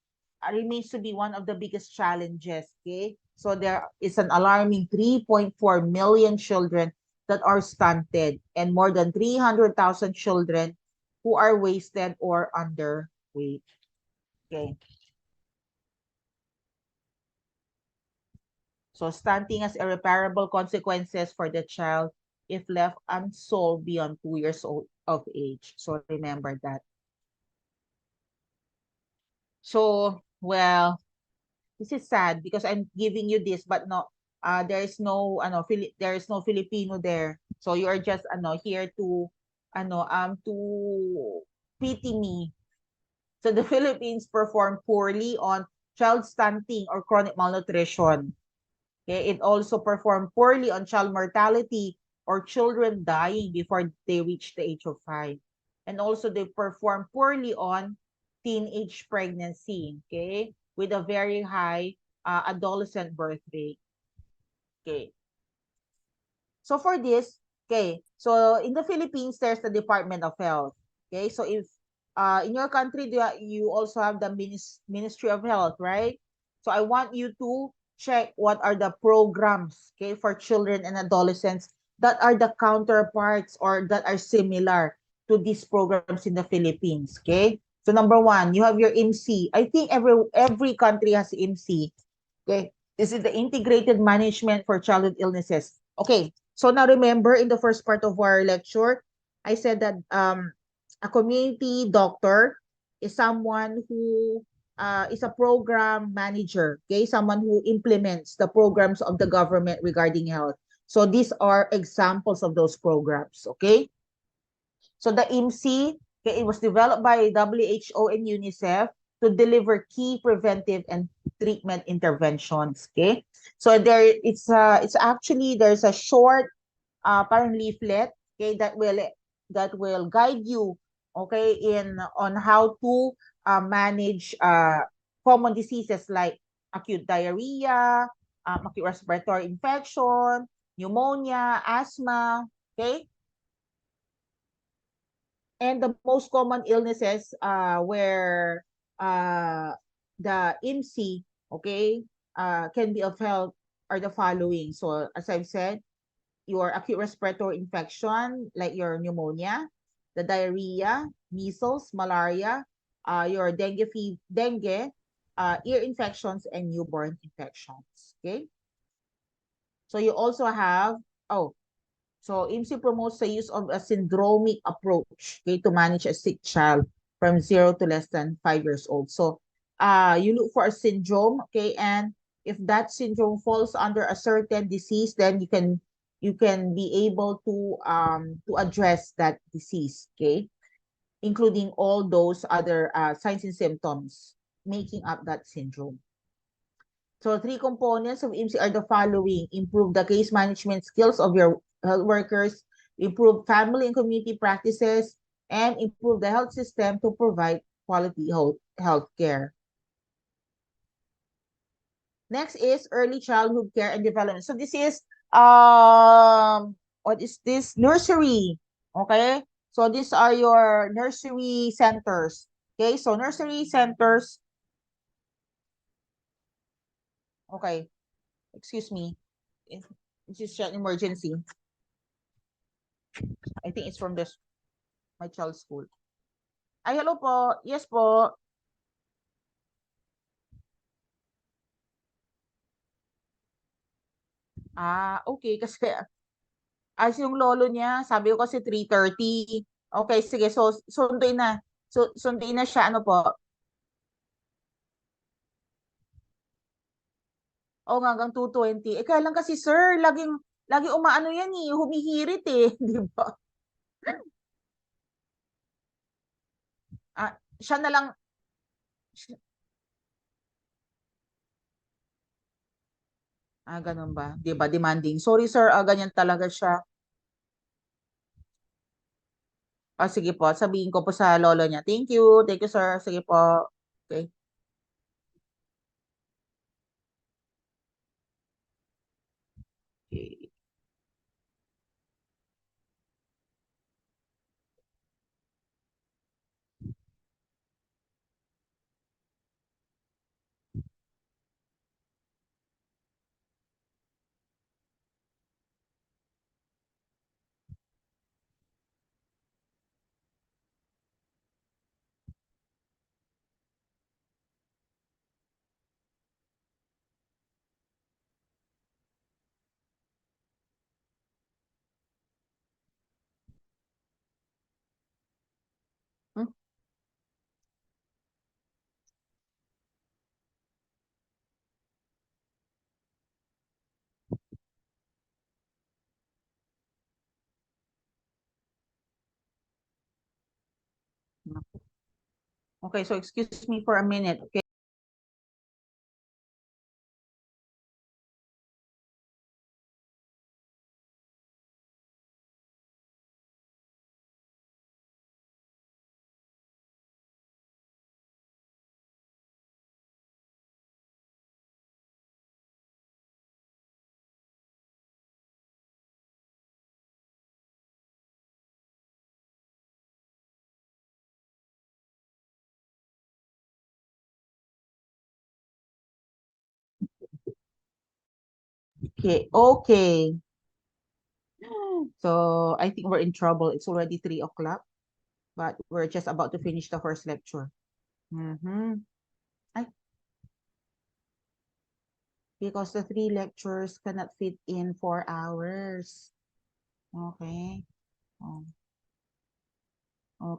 remains to be one of the biggest challenges, okay? So there is an alarming 3.4 million children that are stunted and more than 300,000 children who are wasted or underweight, okay? So stunting has irreparable consequences for the child if left unsolved beyond 2 years old of age. So remember that. So, well, this is sad because I'm giving you this, but no, there is no, there is no Filipino there. So you are just, here to, to pity me. So the Philippines performed poorly on child stunting or chronic malnutrition. Okay, it also performed poorly on child mortality or children dying before they reach the age of 5. And also they performed poorly on teenage pregnancy, okay, with a very high adolescent birth rate. Okay. So for this, okay, so in the Philippines, there's the Department of Health. Okay, so if in your country, you also have the Ministry of Health, right? So I want you to check what are the programs, okay, for children and adolescents that are the counterparts or that are similar to these programs in the Philippines, okay? So number one, you have your IMSI. I think every country has IMSI, okay? This is the Integrated Management for Childhood Illnesses. Okay, so now remember in the first part of our lecture, I said that a community doctor is someone who is a program manager, okay? Someone who implements the programs of the government regarding health. So these are examples of those programs, okay? So the IMSI, okay, it was developed by WHO and UNICEF to deliver key preventive and treatment interventions, okay? So it's actually, there's a short parang leaflet, okay, that will guide you, okay, on how to manage common diseases like acute diarrhea, acute respiratory infection, pneumonia, asthma, okay? And the most common illnesses where the IMSI, okay, can be of help are the following. So as I've said, your acute respiratory infection, like your pneumonia, the diarrhea, measles, malaria, your dengue, ear infections, and newborn infections. Okay. So you also have, so IMSI promotes the use of a syndromic approach, okay, to manage a sick child from 0 to less than 5 years old. So you look for a syndrome, okay, and if that syndrome falls under a certain disease, then you can be able to address that disease, okay, including all those other signs and symptoms making up that syndrome. So 3 components of IMSI are the following: improve the case management skills of your health workers, improve family and community practices, and improve the health system to provide quality health care. Next is early childhood care and development. So this is what is this? Nursery. Okay? So these are your nursery centers. Okay? So nursery centers. Okay. Excuse me. This is an emergency. I think it's from my child's school. Ay, hello po. Yes po. Okay. Kasi as yung lolo niya, sabi ko kasi 3:30. Okay, sige. So, sunduin na. So, sunduin na siya. Ano po? Hanggang 2:20. Kaya lang kasi, sir, laging Lagi umaano yan eh, humihirit eh, di ba? Siya na lang, ganun ba? Di ba? Demanding. Sorry sir, ganyan talaga siya. Sige po, sabihin ko po sa lolo niya. Thank you sir. Sige po. Okay. Okay. Hmm? Okay, so excuse me for a minute. Okay. Okay. Okay. So I think we're in trouble. It's already 3 o'clock, but we're just about to finish the first lecture. Ay, because the 3 lectures cannot fit in 4 hours. Okay. Oh.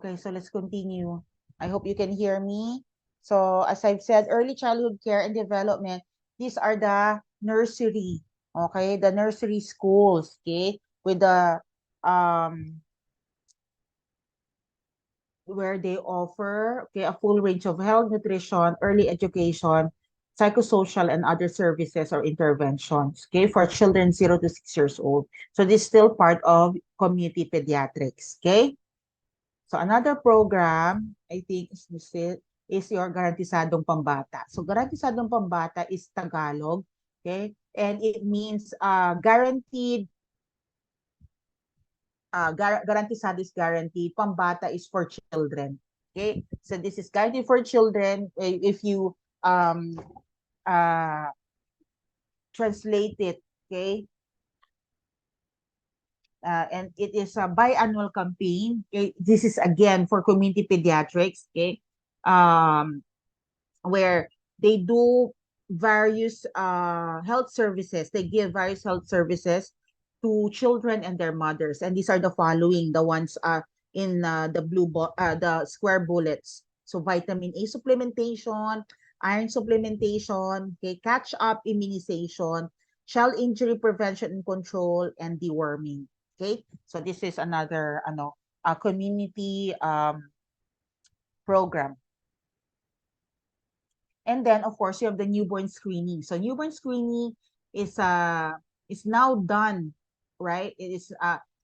Okay, so let's continue. I hope you can hear me. So as I've said, early childhood care and development, these are the nursery, okay? The nursery schools, okay? With the where they offer, okay, a full range of health, nutrition, early education, psychosocial and other services or interventions, okay, for children 0 to 6 years old. So this is still part of community pediatrics, okay? So another program, I think is your Garantisadong Pambata. So Garantisadong Pambata is Tagalog, okay? And it means guaranteed, Garantisado is guaranteed, Pambata is for children. Okay? So this is guaranteed for children. If you uh, translate it, okay? And it is a biannual campaign. Okay? This is again for community pediatrics, okay? Where they do various health services. They give various health services to children and their mothers. And these are the following, the ones in the square bullets. So vitamin A supplementation, iron supplementation, okay, catch-up immunization, child injury prevention and control, and deworming. Okay, so this is another a community program. And then, of course, you have the newborn screening. So newborn screening is now done, right? It is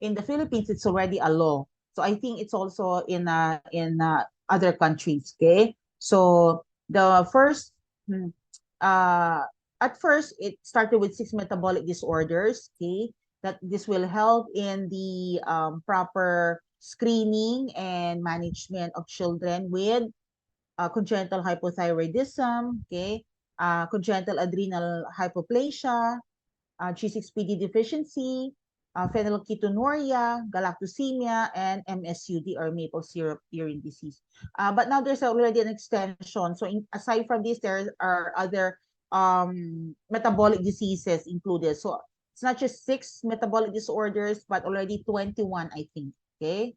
in the Philippines. It's already a law. So I think it's also in other countries. Okay. So the first, at first, it started with 6 metabolic disorders. Okay, that this will help in the proper screening and management of children with congenital hypothyroidism, okay, congenital adrenal hypoplasia, G6PD deficiency, phenylketonuria, galactosemia, and MSUD or maple syrup urine disease. But now there's already an extension. So aside from this, there are other metabolic diseases included. So it's not just 6 metabolic disorders, but already 21, I think. Okay.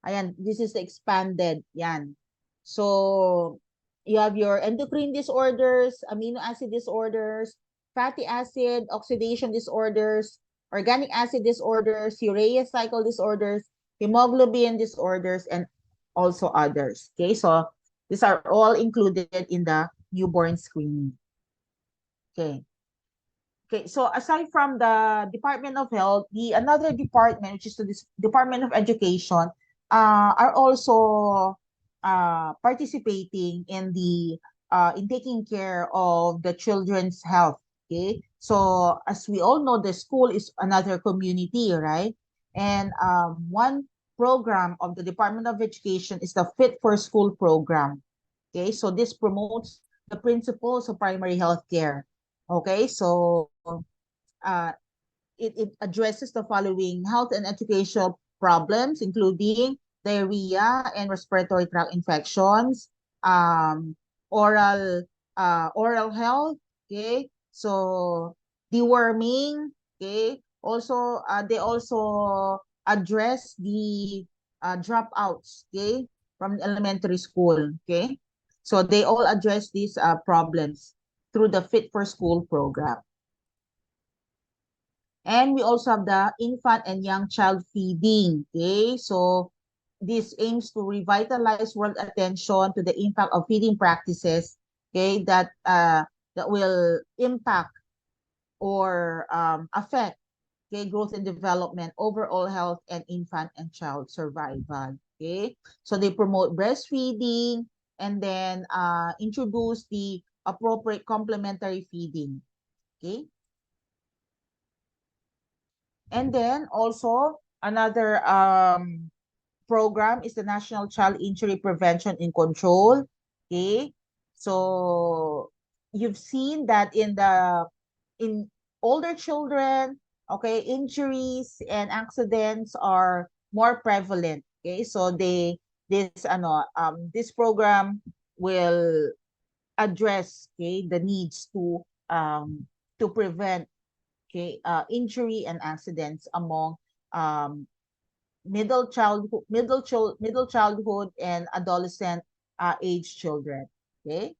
Ayan, this is the expanded. Yan. So you have your endocrine disorders, amino acid disorders, fatty acid oxidation disorders, organic acid disorders, urea cycle disorders, hemoglobin disorders, and also others. Okay, so these are all included in the newborn screening. Okay. Okay, so aside from the Department of Health, the another department, which is the Department of Education, are also participating in the in taking care of the children's health. Okay, so as we all know, the school is another community, right? And one program of the Department of Education is the Fit for School program. Okay, so this promotes the principles of primary health care. Okay, so it addresses the following health and educational problems, including diarrhea and respiratory tract infections, oral oral health, okay, so deworming, okay, also they also address the dropouts, okay, from elementary school, okay, so they all address these problems through the Fit for School program. And we also have the infant and young child feeding. Okay, so this aims to revitalize world attention to the impact of feeding practices. Okay, that will impact or affect, okay, growth and development, overall health, and infant and child survival. Okay, so they promote breastfeeding and then introduce the appropriate complementary feeding. Okay. And then also another program is the National Child Injury Prevention and Control. Okay, so you've seen that in older children, okay, injuries and accidents are more prevalent. Okay, so this program will address, okay, the needs to prevent, okay, injury and accidents among middle childhood and adolescent age children. Okay.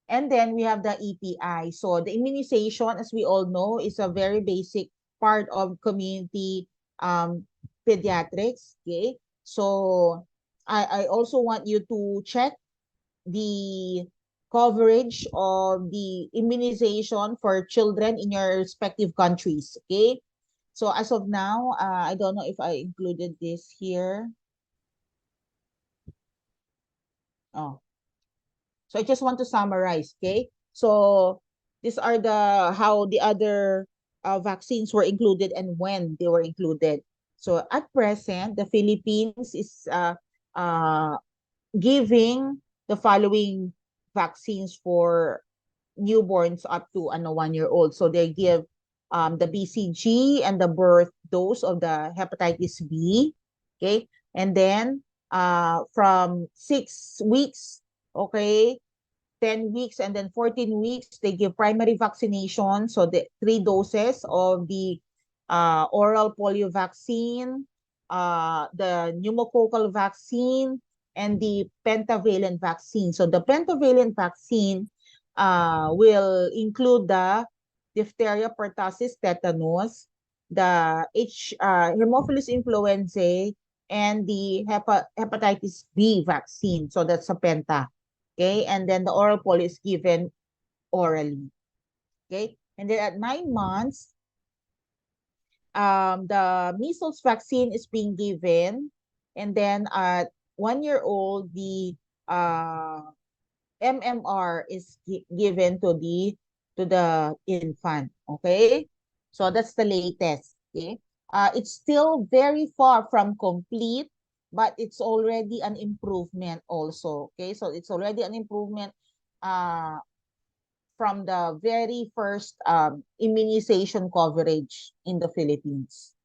And then we have the EPI. So the immunization, as we all know, is a very basic part of community pediatrics. Okay. So I also want you to check the coverage of the immunization for children in your respective countries. Okay. So as of now, I don't know if I included this here. Oh, so I just want to summarize. Okay. So these are how the other vaccines were included and when they were included. So at present, the Philippines is giving the following vaccines for newborns up to 1 year old. So they give the BCG and the birth dose of the hepatitis B. Okay. And then from 6 weeks, okay, 10 weeks, and then 14 weeks, they give primary vaccination. So the 3 doses of the oral polio vaccine, the pneumococcal vaccine, and the pentavalent vaccine. So the pentavalent vaccine will include the diphtheria, pertussis, tetanus, the Haemophilus influenzae, and the hepatitis B vaccine. So that's a penta. Okay, and then the oral polio is given orally. Okay, and then at 9 months, the measles vaccine is being given, and then at 1 year old, the MMR is given to the infant. Okay, so that's the latest. Okay, it's still very far from complete, but it's already an improvement also. Okay, so it's already an improvement from the very first immunization coverage in the Philippines.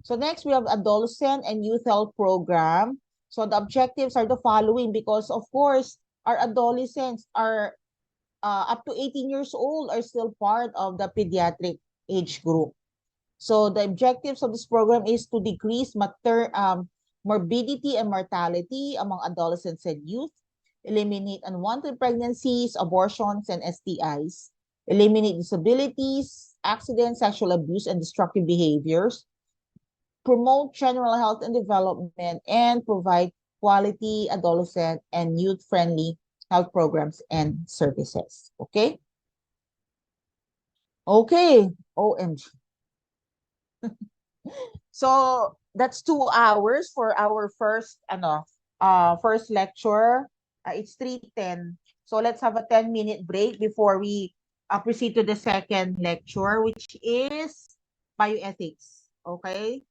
So next we have adolescent and youth health program. So the objectives are the following, because of course our adolescents are up to 18 years old are still part of the pediatric age group. So the objectives of this program is to decrease morbidity and mortality among adolescents and youth, eliminate unwanted pregnancies, abortions, and STIs, eliminate disabilities, accidents, sexual abuse, and destructive behaviors, promote general health and development, and provide quality adolescent and youth-friendly health programs and services. Okay? Okay, OMG. So that's 2 hours for our first first lecture. It's 3:10. So let's have a 10-minute break before we proceed to the second lecture, which is bioethics. Okay?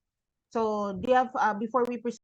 So do you have before we proceed